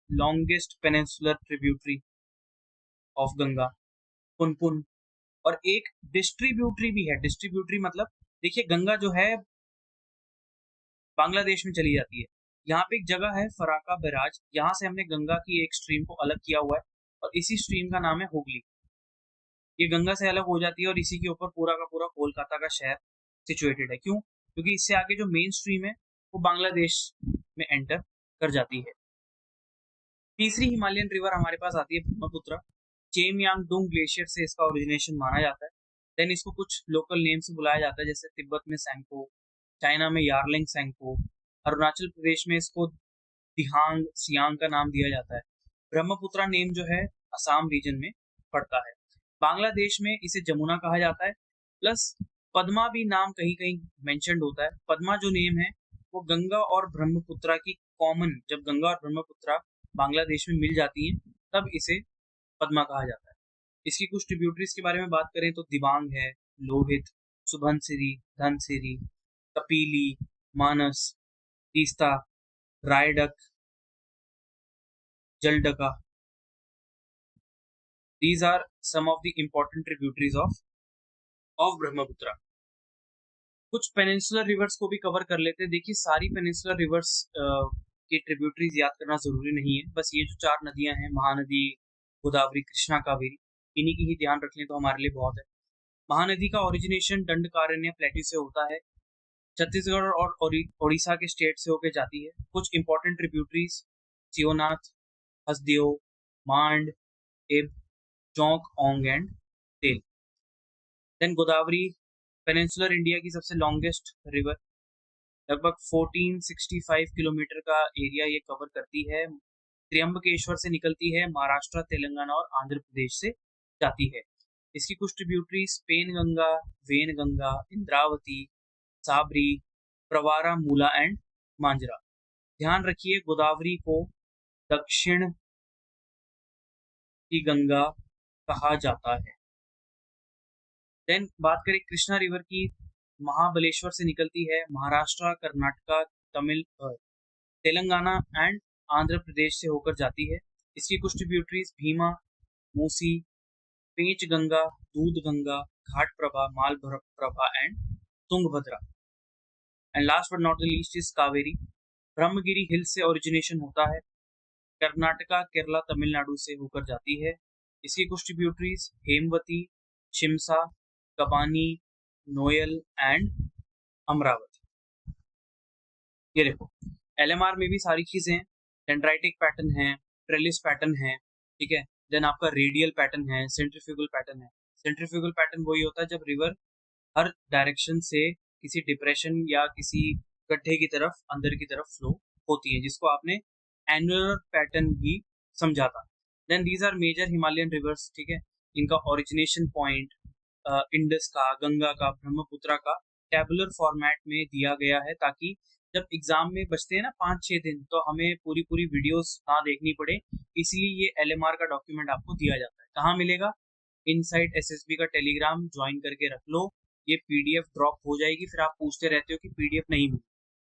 longest peninsular tributary of Ganga, Punpun. और एक डिस्ट्रीब्यूटरी भी है। डिस्ट्रीब्यूटरी मतलब देखिए, गंगा जो है बांग्लादेश में चली जाती है। यहाँ पे एक जगह है फराका बैराज, यहाँ से हमने गंगा की एक स्ट्रीम को अलग किया हुआ है और इसी स्ट्रीम का नाम है हुगली। ये गंगा से अलग हो जाती है और इसी के ऊपर पूरा का पूरा कोलकाता का शहर सिचुएटेड है। क्यों? क्योंकि इससे आगे जो मेन स्ट्रीम है वो बांग्लादेश में एंटर कर जाती है। तीसरी हिमालयन रिवर हमारे पास आती है ब्रह्मपुत्र। चेमयांगडोंग ग्लेशियर से इसका ओरिजिनेशन माना जाता है। देन इसको कुछ लोकल नेम से बुलाया जाता है, जैसे तिब्बत में सैंगपो, चाइना में यार्लिंग सैंगपो, अरुणाचल प्रदेश में इसको दिहांग सियांग का नाम दिया जाता है। ब्रह्मपुत्रा नेम जो है असम रीजन में पड़ता है। बांग्लादेश में इसे जमुना कहा जाता है। प्लस पद्मा भी नाम कहीं कहीं मेंशन्ड होता है। पद्मा जो नेम है वो गंगा और ब्रह्मपुत्रा की कॉमन, जब गंगा और ब्रह्मपुत्रा बांग्लादेश में मिल जाती हैं तब इसे पद्मा कहा जाता है। इसकी कुछ ट्रिब्यूटरीज के बारे में बात करें तो दिबांग है, लोहित, सुबनसिरी, धनसिरी, कपीली, मानस, Teesta, Raidak, जलडका। These are some of the important tributaries of Brahmaputra. कुछ पेनिनसुलर रिवर्स को भी कवर कर लेते हैं। देखिए, सारी पेनिनसुलर रिवर्स की ट्रिब्यूटरीज याद करना जरूरी नहीं है, बस ये जो 4 नदियां हैं, महानदी, गोदावरी, कृष्णा, कावेरी, इन्हीं की ही ध्यान रख लें तो हमारे लिए बहुत है। महानदी का ओरिजिनेशन दंडकारण्य प्लेट्यू से होता है, छत्तीसगढ़ और ओडिशा के स्टेट से होकर जाती है। कुछ इंपॉर्टेंट ट्रिब्यूटरीज शिवनाथ, हसदेव, मांड, इब, चौक, ओंग एंड तेल। देन गोदावरी पेनिनसुलर इंडिया की सबसे लॉन्गेस्ट रिवर, लगभग 1465 किलोमीटर का एरिया ये कवर करती है। त्र्यंबकेश्वर से निकलती है, महाराष्ट्र, तेलंगाना और आंध्र प्रदेश से जाती है। इसकी कुछ ट्रिब्यूटरीज पेन गंगा, वेन गंगा, इंद्रावती, साबरी, प्रवारा, मूला एंड मांजरा। ध्यान रखिए, गोदावरी को दक्षिण की गंगा कहा जाता है। देन बात करें कृष्णा रिवर की, महाबलेश्वर से निकलती है, महाराष्ट्र, कर्नाटका, तमिल तेलंगाना एंड आंध्र प्रदेश से होकर जाती है। इसकी कुछ tributaries Bhima, Musi, Pench Ganga, Dudh Ganga, Ghat Prabha, Mal Prabha and Tungabhadra. And last but not the least is Kaveri. Brahmagiri hill से ओरिजिनेशन होता है, कर्नाटका, केरला, तमिलनाडु से होकर जाती है। इसकी कुछ ट्रिब्यूटरीज हेमवती, शिमसा, कबानी, नोयल एंड अमरावती। ये देखो एलएमआर में भी सारी चीजें हैं, डेंड्राइटिक पैटर्न है, ट्रेलिस पैटर्न है, ठीक है। देन आपका रेडियल पैटर्न है, सेंट्रीफ्यूगल पैटर्न है। सेंट्रीफ्यूगल पैटर्न वही होता है जब रिवर हर डायरेक्शन से किसी डिप्रेशन या किसी गड्ढे की तरफ अंदर की तरफ फ्लो होती है, जिसको आपने एनुलर पैटर्न भी समझा था। Then these are major Himalayan rivers, ठीक है। इनका ओरिजिनेशन पॉइंट इंडस का, गंगा का, ब्रह्मपुत्रा का टेबुलर फॉर्मेट में दिया गया है, ताकि जब एग्जाम में बचते हैं ना 5-6 दिन, तो हमें पूरी पूरी वीडियोस ना देखनी पड़े। इसलिए ये एलएमआर का डॉक्यूमेंट आपको दिया जाता है। कहाँ मिलेगा? इनसाइड एसएसबी का टेलीग्राम ज्वाइन करके रख लो, ये पीडीएफ ड्रॉप हो जाएगी। फिर आप पूछते रहते हो कि पीडीएफ नहीं मिली,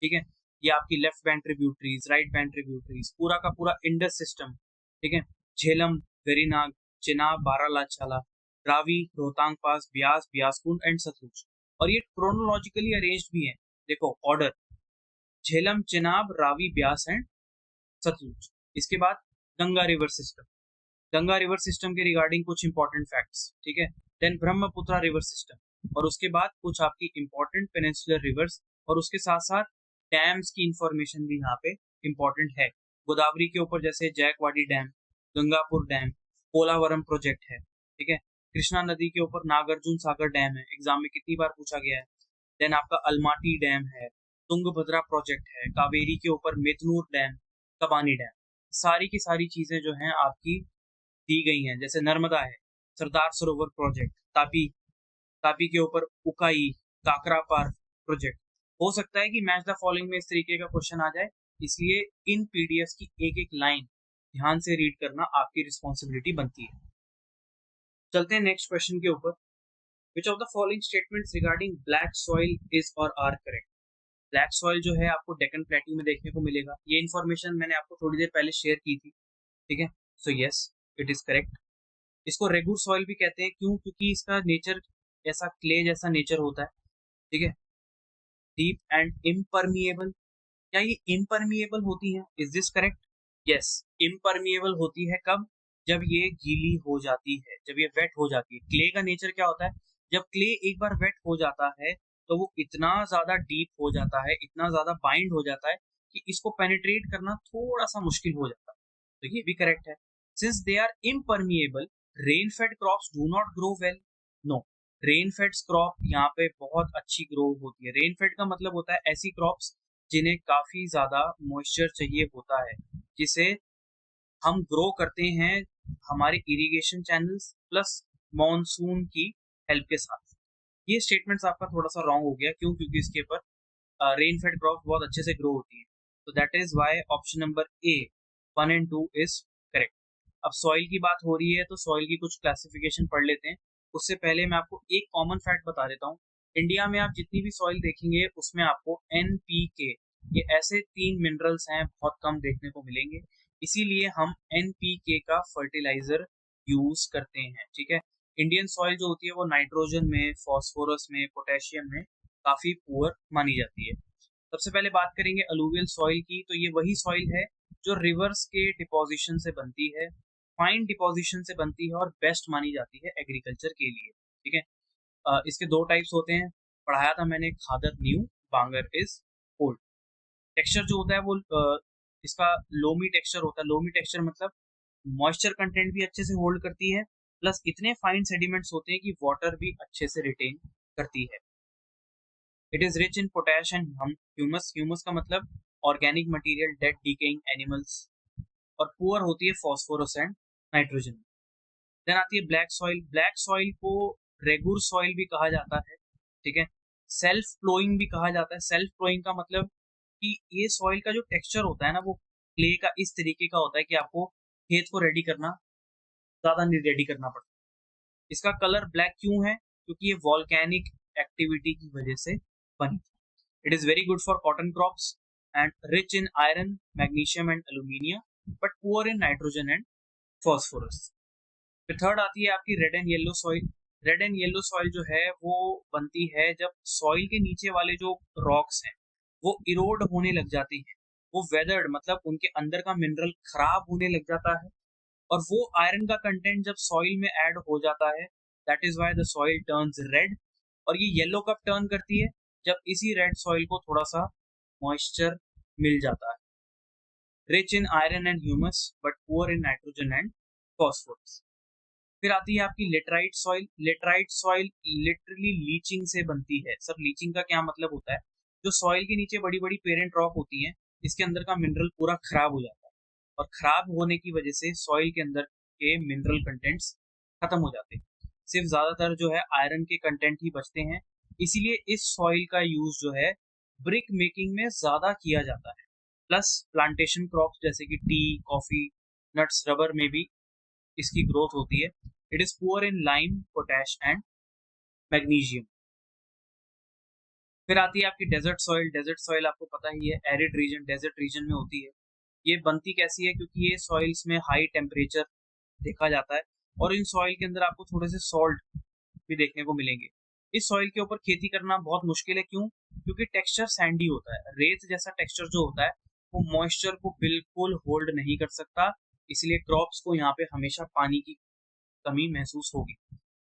ठीक है। ये आपकी left bank tributaries, right bank tributaries, पूरा का पूरा इंडस सिस्टम, ठीक है। झेलम, गरीनाग, चिनाब, बारालाचाला, रावी, रोहतांग पास, ब्यास, ब्यासकुंड एंड सतलुज। और ये क्रोनोलॉजिकली अरेंज्ड भी है, देखो ऑर्डर, झेलम, चिनाब, रावी, ब्यास एंड सतलुज। इसके बाद Ganga river system, Ganga river system के रिगार्डिंग कुछ इंपॉर्टेंट फैक्ट्स, ठीक है। देन ब्रह्मपुत्रा रिवर सिस्टम, और उसके बाद कुछ आपकी इंपॉर्टेंट पेनिनसुलर रिवर्स, और उसके साथ साथ डैम्स की इंफॉर्मेशन भी यहाँ पे इंपॉर्टेंट है। गोदावरी के ऊपर जैसे Jayakwadi dam, Gangapur dam, Polavaram project है, ठीक है। कृष्णा नदी के ऊपर नागार्जुन सागर डैम है, एग्जाम में कितनी बार पूछा गया है। देन आपका अलमाटी डैम है, तुंगभद्रा प्रोजेक्ट है, कावेरी के ऊपर मेतनूर डैम, कबानी डैम। सारी की सारी चीजें जो हैं आपकी दी गई हैं। जैसे नर्मदा है, सरदार सरोवर प्रोजेक्ट, तापी, तापी के ऊपर उकाई, काकरा पार प्रोजेक्ट। हो सकता है कि मैच द फॉलोइंग में इस तरीके का क्वेश्चन आ जाए, इसलिए इन पीडीएफ की एक एक लाइन ध्यान से रीड करना आपकी रिस्पॉन्सिबिलिटी बनती है। चलते हैं नेक्स्ट क्वेश्चन के ऊपर। Which of the following statements regarding black soil is और आर करेक्ट? ब्लैक सॉइल जो है आपको डेक्कन प्लेट्यू में देखने को मिलेगा। ये इन्फॉर्मेशन मैंने आपको थोड़ी देर पहले शेयर की थी, ठीक है। So yes, it is correct. इसको रेगुर सॉइल भी कहते हैं, क्यों? क्योंकि इसका नेचर ऐसा क्ले जैसा नेचर होता है, ठीक है। डीप एंड इम्परमिएबल, क्या ये इम्परमिएबल होती है? Is this correct? Yes, impermeable होती है कब? जब ये गीली हो जाती है, जब ये वेट हो जाती है। क्ले का नेचर क्या होता है? जब क्ले एक बार वेट हो जाता है तो वो इतना ज्यादा डीप हो जाता है, इतना ज्यादा बाइंड हो जाता है कि इसको पेनिट्रेट करना थोड़ा सा मुश्किल हो जाता है। तो ये भी करेक्ट है। Since they are impermeable, rain fed crops do not grow well. No, rain fed crop यहाँ पे बहुत अच्छी ग्रो होती है। रेन फेड का मतलब होता है ऐसी क्रॉप्स जिन्हें काफी ज्यादा मॉइस्चर चाहिए होता है, जिसे हम ग्रो करते हैं हमारे इरिगेशन चैनल्स प्लस मॉनसून की हेल्प के साथ। ये स्टेटमेंट्स आपका थोड़ा सा रॉन्ग हो गया, क्यों? क्योंकि इसके ऊपर रेन फेड क्रॉप बहुत अच्छे से ग्रो होती है। तो that is why option number A 1 and 2 is correct. अब सॉइल की बात हो रही है तो सॉइल की कुछ क्लासिफिकेशन पढ़ लेते हैं। उससे पहले मैं आपको एक कॉमन फैक्ट बता देता हूँ। इंडिया में आप जितनी भी सॉइल देखेंगे उसमें आपको एनपीके, ये ऐसे 3 मिनरल्स हैं, बहुत कम देखने को मिलेंगे। इसीलिए हम एनपीके का फर्टिलाइजर यूज करते हैं, ठीक है। इंडियन सॉइल जो होती है वो नाइट्रोजन में, फॉस्फोरस में, पोटेशियम में काफी पुअर मानी जाती है। सबसे पहले बात करेंगे अलूवियल सॉइल की, तो ये वही सॉइल है जो रिवर्स के डिपोजिशन से बनती है, फाइन डिपोजिशन से बनती है और बेस्ट मानी जाती है एग्रीकल्चर के लिए, ठीक है। इसके 2 टाइप्स होते हैं, पढ़ाया था मैंने, khadar new, bangar is old. Texture जो होता है वो इसका लोमी टेक्सचर होता है। लोमी टेक्सचर मतलब मॉइस्चर कंटेंट भी अच्छे से होल्ड करती है, प्लस इतने फाइन सेडिमेंट्स होते हैं कि वाटर भी अच्छे से रिटेन करती है। It is rich in potash and humus, humus का मतलब organic material, dead decaying animals, और पुअर होती है फॉस्फोरस एंड नाइट्रोजन। देन आती है ब्लैक सॉइल। ब्लैक सॉइल को रेगुर सॉइल भी कहा जाता है, ठीक है। सेल्फ फ्लोइंग भी कहा जाता है। सेल्फ फ्लोइंग का मतलब कि ये सॉइल का जो टेक्सचर होता है ना, वो क्ले का इस तरीके का होता है कि आपको खेत को रेडी करना ज्यादा नहीं रेडी करना पड़ता। इसका कलर ब्लैक क्यों है? क्योंकि ये वॉल्केनिक एक्टिविटी की वजह से बनी थी। It is very good for cotton crops and rich in iron, magnesium and aluminium, but poor in nitrogen and phosphorus. फिर थर्ड आती है आपकी red and yellow soil. Red and yellow soil जो है वो बनती है जब सॉइल के नीचे वाले जो रॉक्स हैं वो इरोड होने लग जाती हैं, वो वेदर्ड मतलब उनके अंदर का मिनरल खराब होने लग जाता है, और वो आयरन का कंटेंट जब सॉइल में ऐड हो जाता है, that is why the soil turns red. और ये येलो कब टर्न करती है, जब इसी रेड सॉइल को थोड़ा सा मॉइस्चर मिल जाता है। Rich in iron and humus but poor in nitrogen and phosphorus. फिर आती है आपकी laterite soil. Laterite soil literally leaching से बनती है। सब लीचिंग का क्या मतलब होता है, जो सॉइल के नीचे बड़ी बड़ी पेरेंट रॉक होती हैं, इसके अंदर का मिनरल पूरा खराब हो जाता है, और खराब होने की वजह से सॉइल के अंदर के मिनरल कंटेंट्स खत्म हो जाते हैं। सिर्फ ज्यादातर जो है आयरन के कंटेंट ही बचते हैं। इसीलिए इस सॉइल का यूज जो है ब्रिक मेकिंग में ज्यादा किया जाता है। प्लस प्लांटेशन क्रॉप्स जैसे कि टी, कॉफी, नट्स, रबर में भी इसकी ग्रोथ होती है। It is poor in lime, potash and magnesium. फिर आती है आपकी डेजर्ट सॉइल। डेजर्ट सॉइल आपको पता ही है, एरिड रीजन, डेजर्ट रीजन में होती है। ये बनती कैसी है, क्योंकि ये सॉइल्स में हाई टेम्परेचर देखा जाता है, और इन सॉइल के अंदर आपको थोड़े से सॉल्ट भी देखने को मिलेंगे। इस सॉइल के ऊपर खेती करना बहुत मुश्किल है। क्यों? क्योंकि टेक्सचर सैंडी होता है। रेत जैसा टेक्सचर जो होता है वो मॉइस्चर को बिल्कुल होल्ड नहीं कर सकता, इसलिए क्रॉप्स को यहाँ पे हमेशा पानी की कमी महसूस होगी।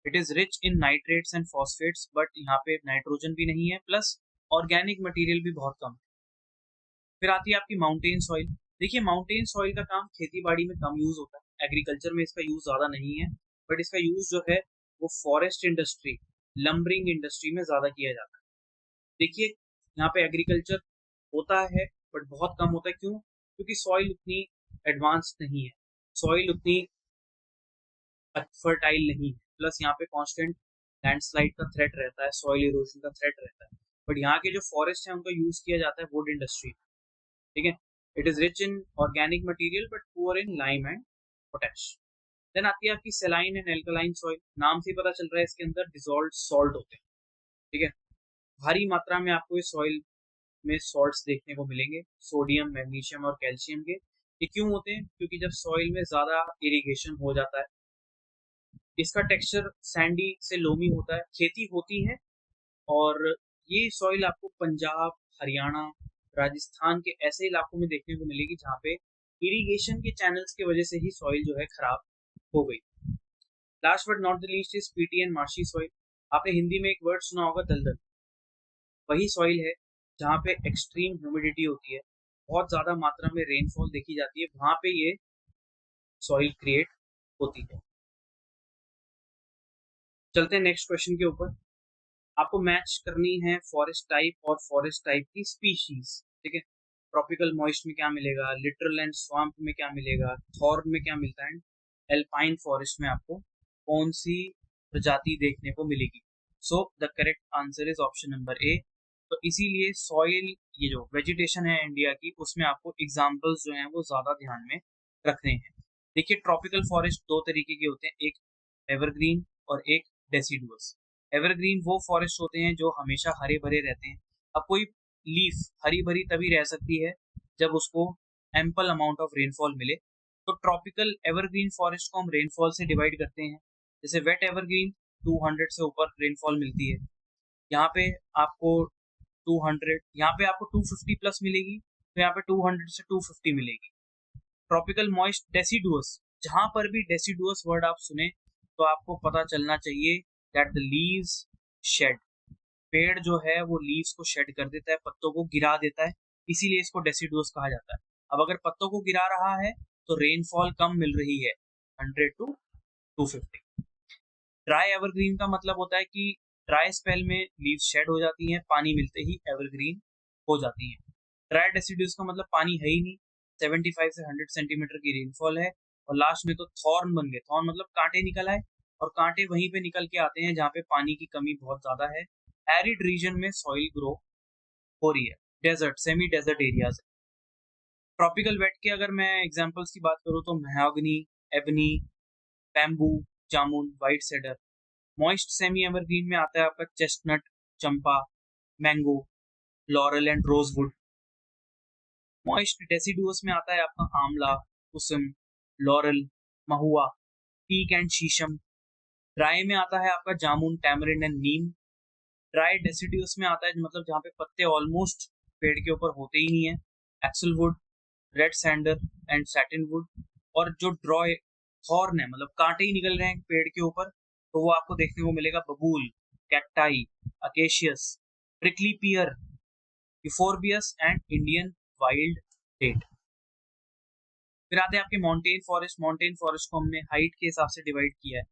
It is rich in nitrates and phosphates, but यहाँ पे नाइट्रोजन भी नहीं है, प्लस ऑर्गेनिक मटेरियल भी बहुत कम है। फिर आती है आपकी माउंटेन सॉइल। देखिए, माउंटेन सॉइल का काम खेती बाड़ी में कम यूज होता है, एग्रीकल्चर में इसका यूज ज्यादा नहीं है, बट इसका यूज जो है वो फॉरेस्ट इंडस्ट्री, लंबरिंग इंडस्ट्री में ज्यादा किया जाता है। देखिए, यहाँ पे एग्रीकल्चर होता है बट बहुत कम होता है। क्यों? क्योंकि सॉइल उतनी एडवांस नहीं है, सॉइल उतनी फर्टाइल नहीं है, प्लस यहाँ पे कांस्टेंट लैंडस्लाइड का थ्रेट रहता है, सॉइल इरोजन का थ्रेट रहता है। बट यहाँ के जो फॉरेस्ट है उनका यूज किया जाता है वुड इंडस्ट्री में। ठीक है। It is rich in organic material but poor in lime and potash. Then आती है आपकी सेलाइन एंड एल्कलाइन सॉइल। नाम से ही पता चल रहा है इसके अंदर डिसॉल्व्ड सॉल्ट होते हैं। ठीक है। भारी मात्रा में आपको इस सॉइल में सॉल्ट्स देखने को मिलेंगे, सोडियम, मैग्नीशियम और कैल्शियम के। ये क्यों होते हैं? क्योंकि जब सॉइल में ज्यादा इरिगेशन हो जाता है, इसका टेक्सचर सैंडी से लोमी होता है, खेती होती है, और ये सॉइल आपको पंजाब, हरियाणा, राजस्थान के ऐसे इलाकों में देखने को मिलेगी जहाँ पे इरिगेशन के चैनल्स की वजह से ही सॉइल जो है खराब हो गई। Last but not the least is PT and marshy soil. आपने हिंदी में एक वर्ड सुना होगा, दलदल। वही सॉइल है जहाँ पे एक्सट्रीम ह्यूमिडिटी होती है, बहुत ज्यादा मात्रा में रेनफॉल देखी जाती है, वहां पे ये सॉइल क्रिएट होती है। चलते हैं नेक्स्ट क्वेश्चन के ऊपर। आपको मैच करनी है फॉरेस्ट टाइप और फॉरेस्ट टाइप की स्पीशीज। ठीक है। ट्रॉपिकल मॉइस्ट में क्या मिलेगा, लिटरल एंड स्वाम्प में क्या मिलेगा, थॉर्न में क्या मिलता है, एल्पाइन फॉरेस्ट में आपको कौन सी प्रजाति देखने को मिलेगी। So the correct answer is option number A. तो इसीलिए सॉइल, ये जो वेजिटेशन है इंडिया की, उसमें आपको एग्जाम्पल्स जो हैं वो ज्यादा ध्यान में रखने हैं। देखिए, ट्रॉपिकल फॉरेस्ट दो तरीके के होते हैं, एक एवरग्रीन और एक डेसिडुअस। एवरग्रीन वो फॉरेस्ट होते हैं जो हमेशा हरे भरे रहते हैं। अब कोई लीफ हरी भरी तभी रह सकती है जब उसको एम्पल अमाउंट ऑफ रेनफॉल मिले। तो ट्रॉपिकल एवरग्रीन फॉरेस्ट को हम रेनफॉल से डिवाइड करते हैं। जैसे वेट एवरग्रीन 200 से ऊपर रेनफॉल मिलती है, यहाँ पे आपको 200, यहाँ पे आपको 250 प्लस मिलेगी, तो यहाँ पे 200 से 250 मिलेगी। ट्रॉपिकल मॉइस्ट डेसिडुअस, जहां पर भी डेसिडुअस वर्ड आप सुने तो आपको पता चलना चाहिए दैट द लीव्स शेड। पेड़ जो है वो लीव्स को शेड कर देता है, पत्तों को गिरा देता है, इसीलिए इसको डेसिडुअस कहा जाता है। अब अगर पत्तों को गिरा रहा है तो रेनफॉल कम मिल रही है, 100 टू 250। ड्राई एवरग्रीन का मतलब होता है कि ड्राई स्पेल में लीव्स शेड हो जाती हैं, पानी मिलते ही एवरग्रीन हो जाती हैं। ड्राई डेसिडुअस का मतलब पानी है ही नहीं, 75 से 100 सेंटीमीटर की रेनफॉल है, और लास्ट में तो थॉर्न बन गए। थॉर्न मतलब कांटे निकल आए, और कांटे वहीं पे निकल के आते हैं जहाँ पे पानी की कमी बहुत ज्यादा है, एरिड रीजन में सॉइल ग्रो हो रही है, desert, semi desert areas. Tropical wet के अगर मैं एग्जांपल्स की बात करूँ तो mahogany, ebony, bamboo, jamun, white cedar, moist semi evergreen में आता है आपका chestnut, champa, mango, laurel and rosewood. Moist deciduous में आता है आपका amla, kusum, laurel, mahua, teak and shisham. Dry में आता है आपका jamun, tamarind and neem. Dry deciduous में आता है मतलब जहाँ पे पत्ते ऑलमोस्ट पेड़ के ऊपर होते ही नहीं है, एक्सलवुड, रेड सैंडर एंड सैटिनवुड। और जो ड्राई हॉर्न है मतलब कांटे ही निकल रहे हैं पेड़ के ऊपर, तो वो आपको देखने को मिलेगा babool, cacti, acacias, prickly pear, euphorbias and Indian wild date. फिर आते हैं आपके माउंटेन फॉरेस्ट। माउंटेन फॉरेस्ट को हमने हाइट के हिसाब से डिवाइड किया है,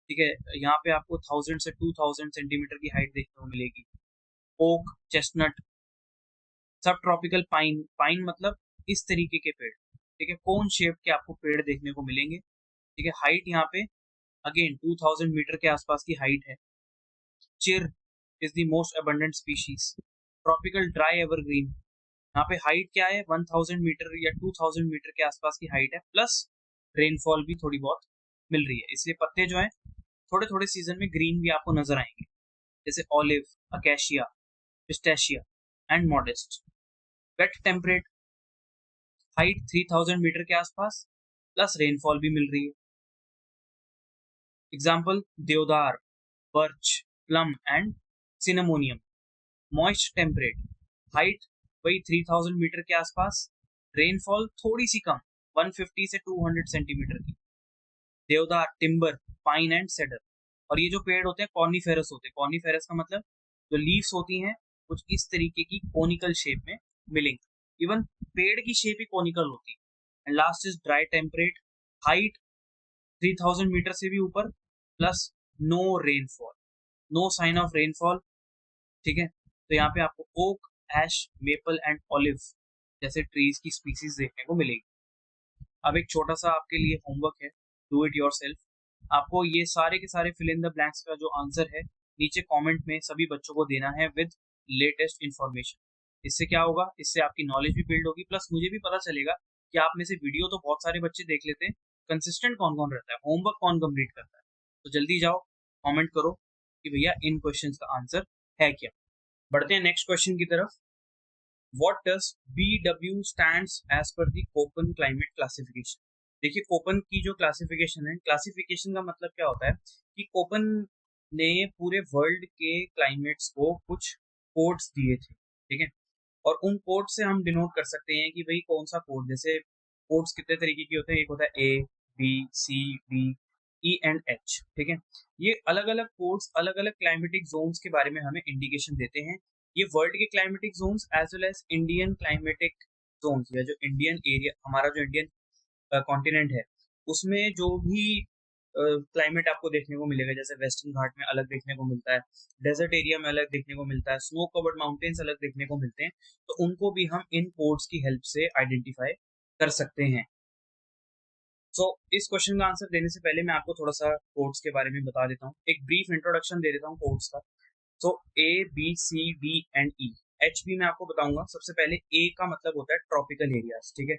ठीक है। यहाँ पे आपको 1000 से 2000 सेंटीमीटर की हाइट देखने को मिलेगी। ओक, चेस्टनट, सब ट्रॉपिकल पाइन। पाइन मतलब इस तरीके के पेड़, ठीक है, कोन शेप के आपको पेड़ देखने को मिलेंगे, ठीक है। हाइट यहाँ पे अगेन 2000 मीटर के आसपास की हाइट है। चिर is the most abundant species. Tropical dry evergreen, यहाँ पे हाइट क्या है 1000 मीटर या 2000 मीटर के आसपास की हाइट है, प्लस रेनफॉल भी थोड़ी बहुत मिल रही है, इसलिए पत्ते जो हैं थोड़े थोड़े सीजन में ग्रीन भी आपको नजर आएंगे, जैसे olive, acacia, pistachio and modest. Wet temperate, height 3000 metre के आसपास, प्लस रेनफॉल भी मिल रही है। Example deodar, birch, plum and cinnamomum. Moist temperate, height वही 3000 मीटर के आसपास, रेनफॉल थोड़ी सी कम 150 से 200 सेंटीमीटर की। देवदार, टिम्बर, पाइन एंड सेडर। और ये जो पेड़ होते हैं कॉर्निफेरस होते हैं। कॉर्निफेरस का मतलब जो लीव्स होती हैं कुछ इस तरीके की कोनिकल शेप में मिलेंगे, इवन पेड़ की शेप ही कोनिकल होती है। And last is dry temperate, height 3000 metre से भी ऊपर, plus no rainfall, no sign of rainfall, ठीक है। तो यहाँ पे आपको oak, ash, maple and olive जैसे ट्रीज की स्पीसीज देखने को मिलेगी। अब एक छोटा सा आपके लिए होमवर्क है, डू इट योरसेल्फ। आपको ये सारे के सारे फिल इन द ब्लैंक्स का जो आंसर है नीचे कमेंट में सभी बच्चों को देना है विद लेटेस्ट इन्फॉर्मेशन। इससे क्या होगा, इससे आपकी नॉलेज भी बिल्ड होगी, प्लस मुझे भी पता चलेगा कि आप में से वीडियो तो बहुत सारे बच्चे देख लेते हैं, कंसिस्टेंट कौन कौन रहता है, होमवर्क कौन कंप्लीट करता है। तो जल्दी जाओ कमेंट करो कि भैया इन क्वेश्चंस का आंसर है क्या। बढ़ते हैं नेक्स्ट क्वेश्चन की तरफ। What does BW stands as per the Köppen climate classification? देखिए कोपन की जो क्लासिफिकेशन है, क्लासिफिकेशन का मतलब क्या होता है कि कोपन ने पूरे वर्ल्ड के क्लाइमेट्स को कुछ कोड्स दिए थे, ठीक है। और उन कोड से हम डिनोट कर सकते हैं कि भाई कौन सा कोड, जैसे कोड्स कितने तरीके के होते हैं, एक होता है A, B, C, D, E and H, ठीक है। ये अलग अलग कोड्स अलग अलग क्लाइमेटिक जोन्स के बारे में हमें इंडिकेशन देते हैं। ये वर्ल्ड के climatic zones as well as Indian climatic zones, या जो इंडियन एरिया हमारा जो इंडियन कॉन्टिनेंट है उसमें जो भी क्लाइमेट आपको देखने को मिलेगा, जैसे वेस्टर्न घाट में अलग देखने को मिलता है, डेजर्ट एरिया में अलग देखने को मिलता है, स्नो कवर्ड माउंटेन्स अलग देखने को मिलते हैं, तो उनको भी हम इन कोड्स की हेल्प से आइडेंटिफाई कर सकते हैं। सो इस क्वेश्चन का आंसर देने से पहले मैं आपको थोड़ा सा कोड्स के बारे में बता देता हूँ, एक ब्रीफ इंट्रोडक्शन दे देता हूँ कोड्स का। So A, B, C, D and E. H भी मैं आपको बताऊंगा। सबसे पहले ए का मतलब होता है ट्रॉपिकल एरियाज, ठीक है,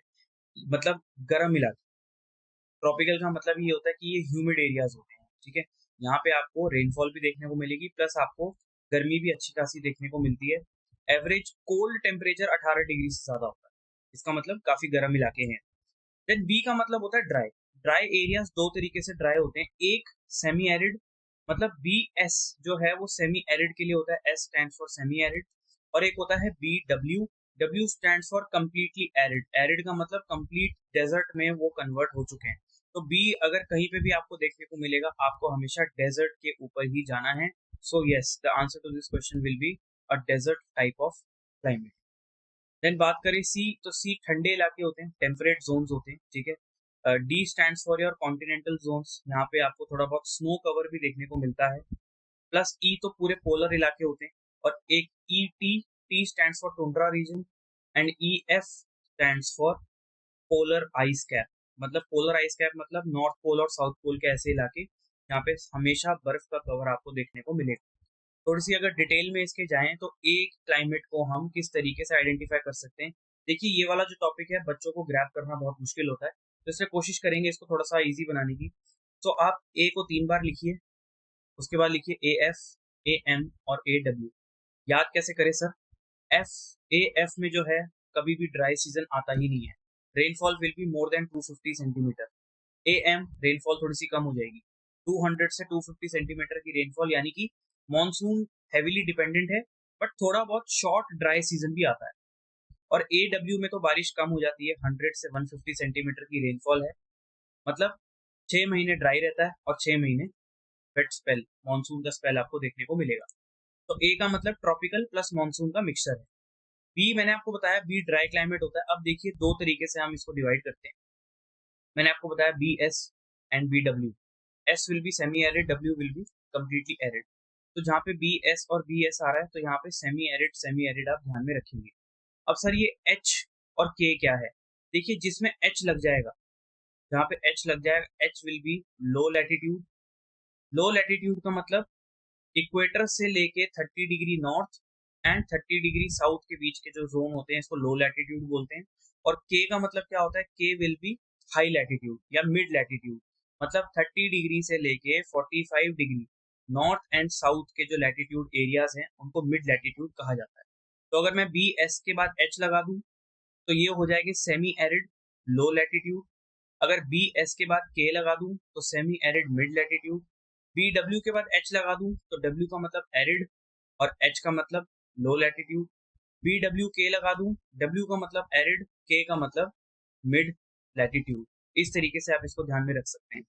मतलब गर्म इलाके। ट्रॉपिकल का मतलब ये होता है कि ये ह्यूमिड एरियाज होते हैं, ठीक है। यहाँ पे आपको रेनफॉल भी देखने को मिलेगी, प्लस आपको गर्मी भी अच्छी खासी देखने को मिलती है। एवरेज कोल्ड टेम्परेचर 18 डिग्री से ज्यादा होता है, इसका मतलब काफी गर्म इलाके हैं। देन बी का मतलब होता है ड्राई। ड्राई एरियाज दो तरीके से ड्राई होते हैं, एक सेमी एरिड, मतलब बी एस जो है वो सेमी एरिड के लिए होता है, S stands for semi arid. और एक होता है B W, W stands for completely arid. Arid का मतलब कंप्लीट डेजर्ट में वो कन्वर्ट हो चुके हैं। तो बी अगर कहीं पे भी आपको देखने को मिलेगा, आपको हमेशा डेजर्ट के ऊपर ही जाना है। So yes, the answer to this question will be a desert type of climate. Then बात करें सी, तो सी ठंडे इलाके होते हैं, टेम्परेट जोन्स होते हैं, ठीक है। D stands for your continental zones, यहाँ पे आपको थोड़ा बहुत स्नो कवर भी देखने को मिलता है। प्लस ई तो पूरे पोलर इलाके होते हैं। और एक E T, T stands for tundra region and E F stands for polar ice cap. मतलब पोलर आइस कैप मतलब नॉर्थ पोल और साउथ पोल के ऐसे इलाके जहाँ पे हमेशा बर्फ का कवर आपको देखने को मिलेगा। थोड़ी सी अगर डिटेल में इसके जाएं तो एक क्लाइमेट को हम किस तरीके से आइडेंटिफाई कर सकते हैं। देखिए ये वाला जो टॉपिक है बच्चों को ग्रैब करना बहुत मुश्किल होता है, तो इसलिए कोशिश करेंगे इसको थोड़ा सा इजी बनाने की। तो आप ए को 3 बार लिखिए, उसके बाद लिखिए AF, AM और AW। याद कैसे करें सर? AF में जो है कभी भी ड्राई सीजन आता ही नहीं है। Rainfall will be more than 250 centimetre. AM rainfall थोड़ी सी कम हो जाएगी, 200 से 250 सेंटीमीटर की रेनफॉल, यानी कि मॉनसून हेविली डिपेंडेंट है, बट थोड़ा बहुत शॉर्ट ड्राई सीजन भी आता है। और AW में तो बारिश कम हो जाती है, 100 से 150 सेंटीमीटर की रेनफॉल है। मतलब 6 महीने ड्राई रहता है और 6 महीने वेट स्पेल, मॉनसून का स्पेल आपको देखने को मिलेगा। तो A का मतलब ट्रॉपिकल प्लस मॉनसून का मिक्सचर है। बी मैंने आपको बताया बी ड्राई क्लाइमेट होता है। अब देखिए दो तरीके से हम इसको डिवाइड करते हैं। मैंने आपको बताया BS and BW। S will be semi arid, W will be completely arid. तो जहाँ पे BS और BS आ रहा है तो यहाँ पे सेमी एरिड आप ध्यान में रखेंगे। अब सर ये H और K क्या है? देखिए जिसमें H लग जाएगा, जहाँ पे H लग जाएगा, H will be low latitude. Low latitude का मतलब इक्वेटर से लेके 30 degree north and 30 degree south के बीच के जो जोन होते हैं इसको लो लैटिट्यूड बोलते हैं। और के का मतलब क्या होता है? के विल बी हाई लैटिट्यूड या मिड लैटिट्यूड। मतलब 30 डिग्री से लेके 45 डिग्री नॉर्थ एंड साउथ के जो लैटिट्यूड एरियाज हैं उनको मिड लैटिट्यूड कहा जाता है। तो अगर मैं BS के बाद H लगा दूं तो ये हो जाएगी सेमी एरिड लो लैटिट्यूड। अगर BS के बाद K लगा दूं तो semi arid mid latitude. BW के बाद H लगा दूं तो W का मतलब एरिड और H का मतलब लो लैटिट्यूड। BWK लगा दूं, W का मतलब एरिड, K का मतलब मिड लैटिट्यूड। इस तरीके से आप इसको ध्यान में रख सकते हैं।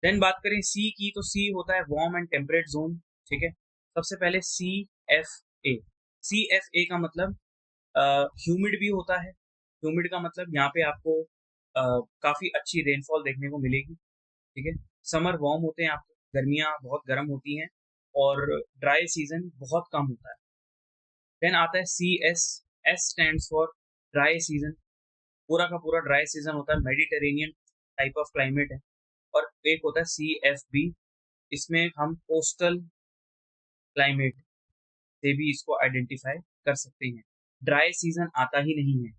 देन बात करें C की, तो C होता है वार्म एंड टेम्परेट जोन। ठीक है, सबसे पहले CFA। CFA का मतलब ह्यूमिड भी होता है। ह्यूमिड का मतलब यहाँ पे आपको काफी अच्छी रेनफॉल देखने को मिलेगी। ठीक है, समर वार्म होते हैं आपके, गर्मियाँ बहुत गर्म होती हैं और ड्राई सीजन बहुत कम होता है। देन आता है CS। S stands for dry season. पूरा का पूरा ड्राई सीजन होता है, मेडिटेरेनियन टाइप ऑफ क्लाइमेट है। और एक होता है CFB, इसमें हम कोस्टल क्लाइमेट से भी इसको आइडेंटिफाई कर सकते हैं। ड्राई सीजन आता ही नहीं है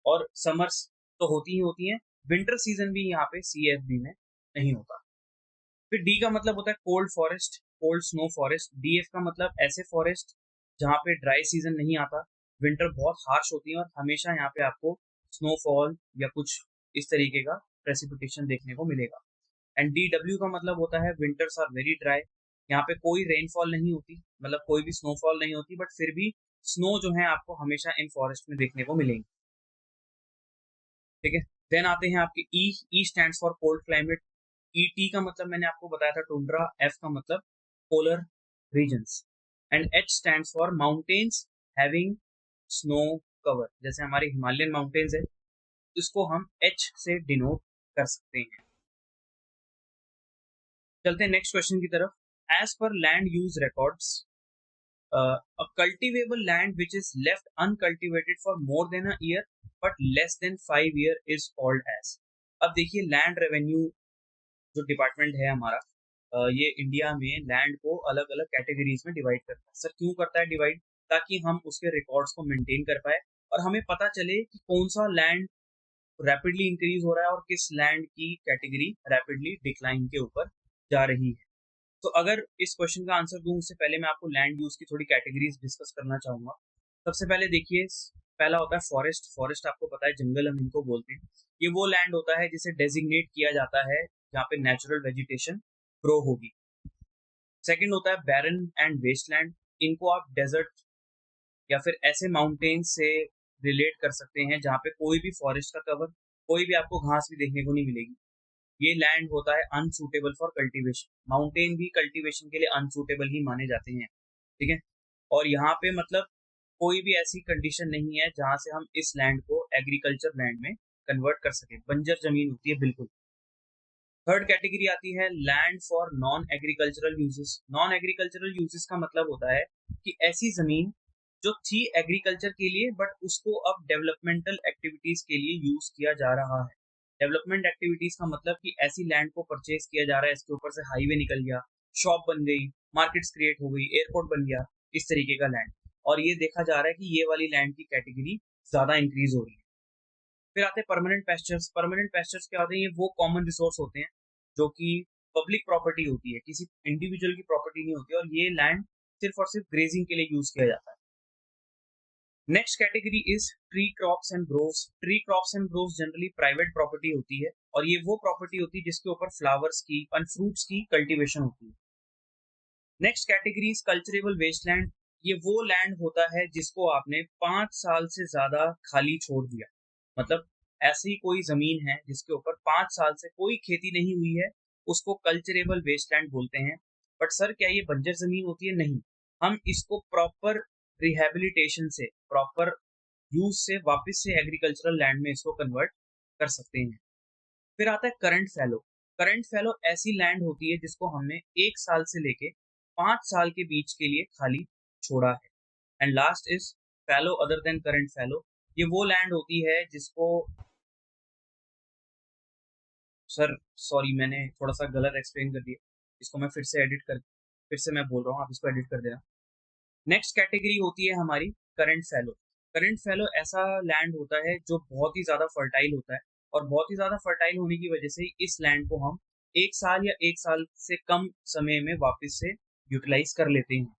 और समर्स तो होती हैं, विंटर सीजन भी यहाँ पे CFB में नहीं होता। फिर D का मतलब होता है cold forest, cold snow forest. DF का मतलब ऐसे फॉरेस्ट जहाँ पे ड्राई सीजन नहीं आता, विंटर बहुत हार्श होती है और हमेशा यहाँ पे आपको स्नोफॉल या कुछ इस तरीके का प्रेसिपिटेशन देखने को मिलेगा। एंड DW का मतलब होता है विंटर्स आर वेरी ड्राई। यहाँ पे कोई रेनफॉल नहीं होती, मतलब कोई भी स्नोफॉल नहीं होती, बट फिर भी स्नो जो है आपको हमेशा इन फॉरेस्ट में देखने को मिलेंगी। ठीक है, देन आते हैं आपके ई stands for cold climate. T का मतलब मैंने आपको बताया था टुंड्रा। एफ का मतलब polar regions and H stands for mountains having snow cover. जैसे हमारे हिमालयन माउंटेन्स है, इसको हम एच से डिनोट कर सकते हैं। चलते हैं नेक्स्ट क्वेश्चन की तरफ। As per land use records, a cultivable land which is left uncultivated for more than a year but less than 5 year is called as। अब देखिए लैंड रेवेन्यू जो डिपार्टमेंट है हमारा, ये इंडिया में लैंड को अलग अलग कैटेगरीज में डिवाइड करता है। सर क्यों करता है डिवाइड? ताकि हम उसके रिकॉर्ड्स को मेंटेन कर पाए और हमें पता चले कि कौन सा लैंड रैपिडली इंक्रीज हो रहा है और किस लैंड की कैटेगरी रैपिडली डिक्लाइन के ऊपर जा रही है। तो अगर इस क्वेश्चन का आंसर दूं उससे पहले मैं आपको लैंड यूज की थोड़ी कैटेगरीज डिस्कस करना चाहूंगा। सबसे पहले देखिए, पहला होता है फॉरेस्ट। फॉरेस्ट आपको पता है जंगल हम इनको बोलते हैं। ये वो लैंड होता है जिसे डेजिग्नेट किया जाता है जहाँ पे नेचुरल वेजिटेशन ग्रो होगी। सेकंड होता है बैरन एंड वेस्टलैंड। इनको आप डेजर्ट या फिर ऐसे माउंटेन्स से रिलेट कर सकते हैं जहाँ पे कोई भी फॉरेस्ट का कवर, कोई भी आपको घास भी देखने को नहीं मिलेगी। ये लैंड होता है अनसूटेबल फॉर कल्टीवेशन। माउंटेन भी कल्टीवेशन के लिए अनसूटेबल ही माने जाते हैं। ठीक है, और यहाँ पे मतलब कोई भी ऐसी कंडीशन नहीं है जहाँ से हम इस लैंड को एग्रीकल्चर लैंड में कन्वर्ट कर सके, बंजर जमीन होती है बिल्कुल। थर्ड कैटेगरी आती है land for non agricultural uses. Non agricultural uses का मतलब होता है कि ऐसी जमीन जो थी एग्रीकल्चर के लिए बट उसको अब डेवलपमेंटल एक्टिविटीज के लिए यूज किया जा रहा है। डेवलपमेंट एक्टिविटीज का मतलब कि ऐसी लैंड को परचेज किया जा रहा है, इसके ऊपर से हाईवे निकल गया, शॉप बन गई, मार्केट्स क्रिएट हो गई, एयरपोर्ट बन गया, इस तरीके का लैंड। और ये देखा जा रहा है कि ये वाली लैंड की कैटेगरी ज्यादा इंक्रीज हो रही है। फिर आते हैं परमानेंट पेस्चर्स। परमानेंट पेस्चर्स क्या होते हैं? ये वो कॉमन रिसोर्स होते हैं जो कि पब्लिक प्रॉपर्टी होती है, किसी इंडिविजुअल की प्रॉपर्टी नहीं होती, और ये लैंड सिर्फ और सिर्फ ग्रेजिंग के लिए यूज किया जाता है। Next category is tree crops and groves. Tree crops and groves generally private property होती है, और ये वो प्रॉपर्टी होती है जिसके ऊपर फ्लावर्स की एंड फ्रूट्स की कल्टीवेशन होती है। Next category is culturable wasteland. ये वो लैंड होता है जिसको आपने 5 साल से ज्यादा खाली छोड़ दिया, मतलब ऐसी कोई जमीन है जिसके ऊपर 5 साल से कोई खेती नहीं हुई है, उसको कल्चरेबल वेस्टलैंड बोलते हैं। बट सर क्या ये बंजर जमीन होती है? नहीं, हम इसको प्रॉपर रिहेबिलिटेशन से, प्रॉपर यूज से वापस से एग्रीकल्चरल लैंड में इसको कन्वर्ट कर सकते हैं। फिर आता है करंट फैलो। करंट फैलो ऐसी लैंड होती है जिसको हमने 1 साल से लेके 5 साल के बीच के लिए खाली छोड़ा है। And last is fallow other than current fallow. ये वो लैंड होती है जिसको, सर सॉरी मैंने थोड़ा सा गलत एक्सप्लेन कर दिया, इसको मैं फिर से मैं बोल रहा हूँ, आप इसको एडिट कर देना। नेक्स्ट कैटेगरी होती है हमारी करंट फैलो। करंट फैलो ऐसा लैंड होता है जो बहुत ही ज्यादा फर्टाइल होता है, और बहुत ही ज्यादा फर्टाइल होने की वजह से इस लैंड को हम 1 साल या 1 साल से कम समय में वापस से यूटिलाइज कर लेते हैं।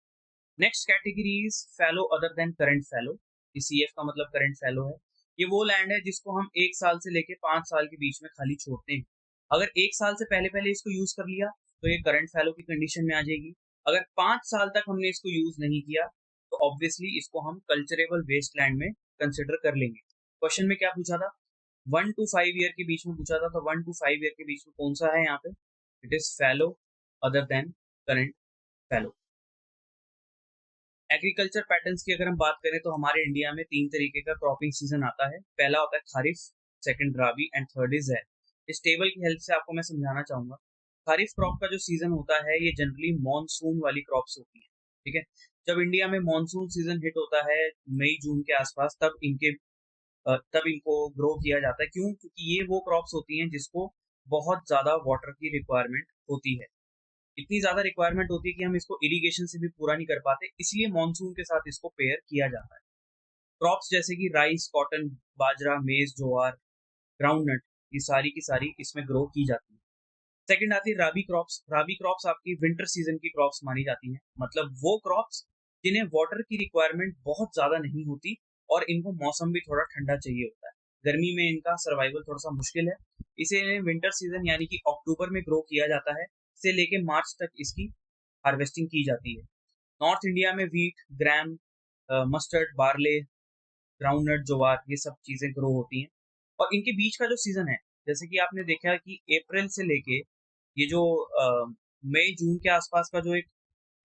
Next category is fallow other than current fallow. CF का मतलब करंट फैलो है। ये वो लैंड है जिसको हम 1 साल से लेके 5 साल के बीच में खाली छोड़ते हैं। अगर 1 साल से पहले पहले इसको यूज कर लिया तो ये करंट फैलो की कंडीशन में आ जाएगी। अगर 5 साल तक हमने इसको यूज नहीं किया तो ऑब्वियसली इसको हम कल्चरेबल वेस्ट लैंड में कंसिडर कर लेंगे। क्वेश्चन में क्या पूछा था? 1 to 5 ईयर के बीच में पूछा था, तो 1 to 5 ईयर के बीच में कौन सा है यहाँ पे? It is fallow other than current fallow. Agriculture patterns की अगर हम बात करें तो हमारे इंडिया में 3 तरीके का क्रॉपिंग सीजन आता है। पहला होता है kharif, second rabi and third is zaid. इस टेबल की हेल्प से आपको मैं समझाना चाहूंगा। खरीफ क्रॉप का जो सीजन होता है ये जनरली मॉनसून वाली क्रॉप्स होती है, ठीक है। जब इंडिया में मॉनसून सीजन हिट होता है मई जून के आसपास, तब इनको ग्रो किया जाता है। क्यों? क्योंकि ये वो क्रॉप्स होती हैं जिसको बहुत ज्यादा वाटर की रिक्वायरमेंट होती है। इतनी ज्यादा रिक्वायरमेंट होती है कि हम इसको इरिगेशन से भी पूरा नहीं कर पाते, इसलिए मानसून के साथ इसको पेयर किया जाता है। क्रॉप्स जैसे कि राइस, कॉटन, बाजरा, मेज, ज्वार, ग्राउंडनट, ये सारी की सारी इसमें ग्रो की जाती है। सेकंड आती है राबी क्रॉप्स। राबी क्रॉप्स आपकी विंटर सीजन की क्रॉप्स मानी जाती हैं, मतलब वो क्रॉप्स जिन्हें वाटर की रिक्वायरमेंट बहुत ज्यादा नहीं होती और इनको मौसम भी थोड़ा ठंडा चाहिए होता है। गर्मी में इनका सर्वाइवल थोड़ा सा मुश्किल है, इसे विंटर सीजन यानी कि अक्टूबर में ग्रो किया जाता है, से लेके मार्च तक इसकी हार्वेस्टिंग की जाती है। नॉर्थ इंडिया में वीट, ग्राम, मस्टर्ड, बार्ले, ग्राउंडनट, ज्वार, ये सब चीजें ग्रो होती हैं। और इनके बीच का जो सीजन है, जैसे कि आपने देखा कि अप्रैल से लेके ये जो मई जून के आसपास का जो एक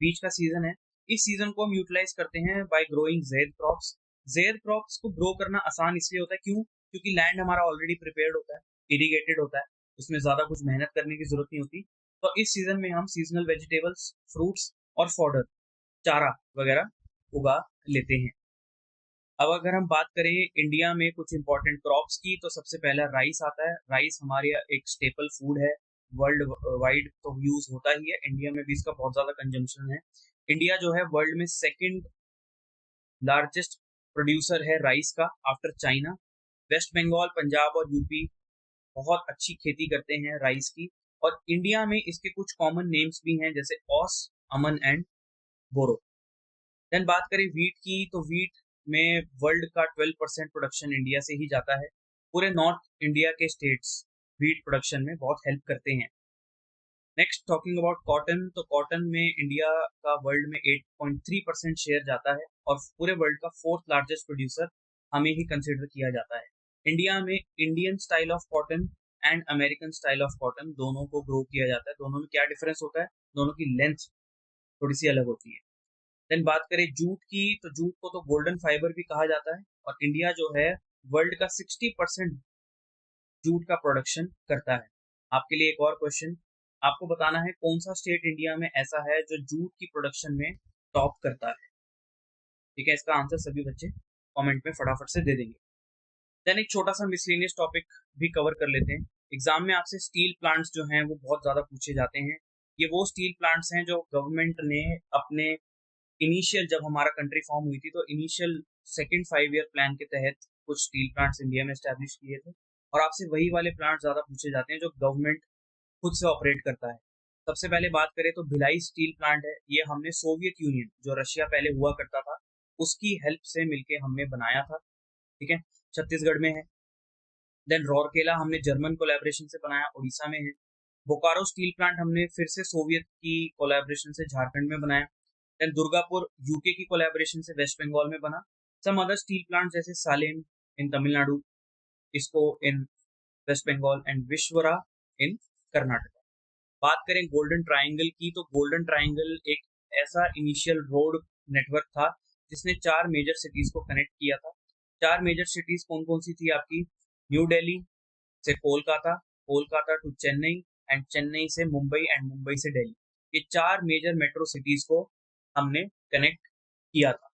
बीच का सीजन है, इस सीजन को हम यूटिलाइज करते हैं बाय ग्रोइंग ज़ैद क्रॉप्स। ज़ैद क्रॉप्स को ग्रो करना आसान इसलिए होता है, क्यों? क्योंकि लैंड हमारा ऑलरेडी प्रिपेयर्ड होता है, इरिगेटेड होता है, उसमें ज्यादा कुछ मेहनत करने की जरूरत नहीं होती। तो इस सीजन में हम सीजनल वेजिटेबल्स, फ्रूट्स और फॉडर, चारा वगैरह उगा लेते हैं। अब अगर हम बात करें इंडिया में कुछ इंपॉर्टेंट क्रॉप्स की, तो सबसे पहला राइस आता है। राइस हमारे एक स्टेपल फूड है, वर्ल्ड वाइड तो यूज होता ही है, इंडिया में भी इसका बहुत ज्यादा कंजम्पशन है। इंडिया जो है वर्ल्ड में सेकंड लार्जेस्ट प्रोड्यूसर है राइस का आफ्टर चाइना। वेस्ट बंगाल, पंजाब और यूपी बहुत अच्छी खेती करते हैं राइस की, और इंडिया में इसके कुछ कॉमन नेम्स भी हैं जैसे ओस, अमन एंड बोरो। देन बात करें वीट की, तो वीट में वर्ल्ड का 12% प्रोडक्शन इंडिया से ही जाता है। पूरे नॉर्थ इंडिया के स्टेट्स वीट प्रोडक्शन में बहुत हेल्प करते हैं। नेक्स्ट टॉकिंग अबाउट कॉटन, तो कॉटन में इंडिया का वर्ल्ड में 8.3% शेयर जाता है, और पूरे वर्ल्ड का 4th लार्जेस्ट प्रोड्यूसर हमें ही कंसिडर किया जाता है। इंडिया में Indian style of cotton and American style of cotton दोनों को ग्रो किया जाता है। दोनों में क्या डिफरेंस होता है? दोनों की लेंथ थोड़ी सी अलग होती है। देन बात करें जूट की, तो जूट को तो गोल्डन फाइबर भी कहा जाता है, और इंडिया जो है वर्ल्ड का 60% जूट का प्रोडक्शन करता है। आपके लिए एक और क्वेश्चन, आपको बताना है कौन सा स्टेट इंडिया में ऐसा है जो जूट की प्रोडक्शन में टॉप करता है। ठीक है, इसका आंसर सभी बच्चे कमेंट में फटाफट से दे देंगे। देन एक छोटा सा मिसलेनियस टॉपिक भी कवर कर लेते हैं। एग्जाम में आपसे स्टील प्लांट्स जो हैं वो बहुत ज्यादा पूछे जाते हैं। ये वो स्टील प्लांट्स हैं जो गवर्नमेंट ने अपने इनिशियल, जब हमारा कंट्री फॉर्म हुई थी तो इनिशियल सेकंड 5 ईयर प्लान के तहत कुछ स्टील प्लांट्स इंडिया में एस्टेब्लिश किए थे, और आपसे वही वाले प्लांट ज्यादा पूछे जाते हैं जो गवर्नमेंट खुद से ऑपरेट करता है। सबसे पहले बात करें तो भिलाई स्टील प्लांट है, ये हमने सोवियत यूनियन जो रशिया पहले हुआ करता था उसकी हेल्प से मिलके हमने बनाया था, ठीक है, छत्तीसगढ़ में है। देन रौरकेला हमने जर्मन कोलैबोरेशन से बनाया, उड़ीसा में है। बोकारो स्टील प्लांट हमने फिर से सोवियत की कोलैबोरेशन से झारखंड में बनाया। देन दुर्गापुर यूके की कोलैबोरेशन से वेस्ट बंगाल में बना। सम अदर स्टील प्लांट जैसे सालेम इन तमिलनाडु, इसको इन वेस्ट बंगाल एंड विश्वरा इन कर्नाटक। बात करें गोल्डन ट्रायंगल की, तो गोल्डन ट्रायंगल एक ऐसा इनिशियल रोड नेटवर्क था जिसने 4 मेजर सिटीज को कनेक्ट किया था। 4 मेजर सिटीज कौन कौन सी थी आपकी? न्यू दिल्ली से कोलकाता, कोलकाता टू चेन्नई एंड चेन्नई से मुंबई एंड मुंबई से दिल्ली। ये 4 मेजर मेट्रो सिटीज को हमने कनेक्ट किया था,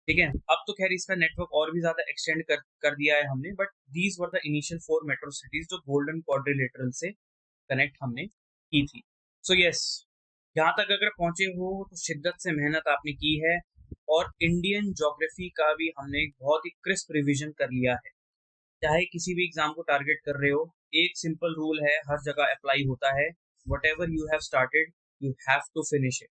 ठीक है। अब तो खैर इसका नेटवर्क और भी ज्यादा एक्सटेंड कर दिया है हमने, but these were the initial 4 metro cities जो गोल्डन क्वाड्रिलेटरल से कनेक्ट हमने की थी। सो यस, यहाँ तक अगर पहुंचे हो तो शिद्दत से मेहनत आपने की है, और इंडियन ज्योग्राफी का भी हमने एक बहुत ही क्रिस्प रिवीजन कर लिया है। चाहे किसी भी एग्जाम को टारगेट कर रहे हो, एक सिंपल रूल है, हर जगह अप्लाई होता है, whatever you have started you have to finish it.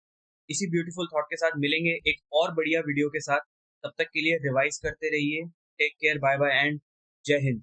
इसी ब्यूटीफुल थॉट के साथ मिलेंगे एक और बढ़िया वीडियो के साथ। तब तक के लिए रिवाइज करते रहिए। Take care, bye bye and जय हिंद।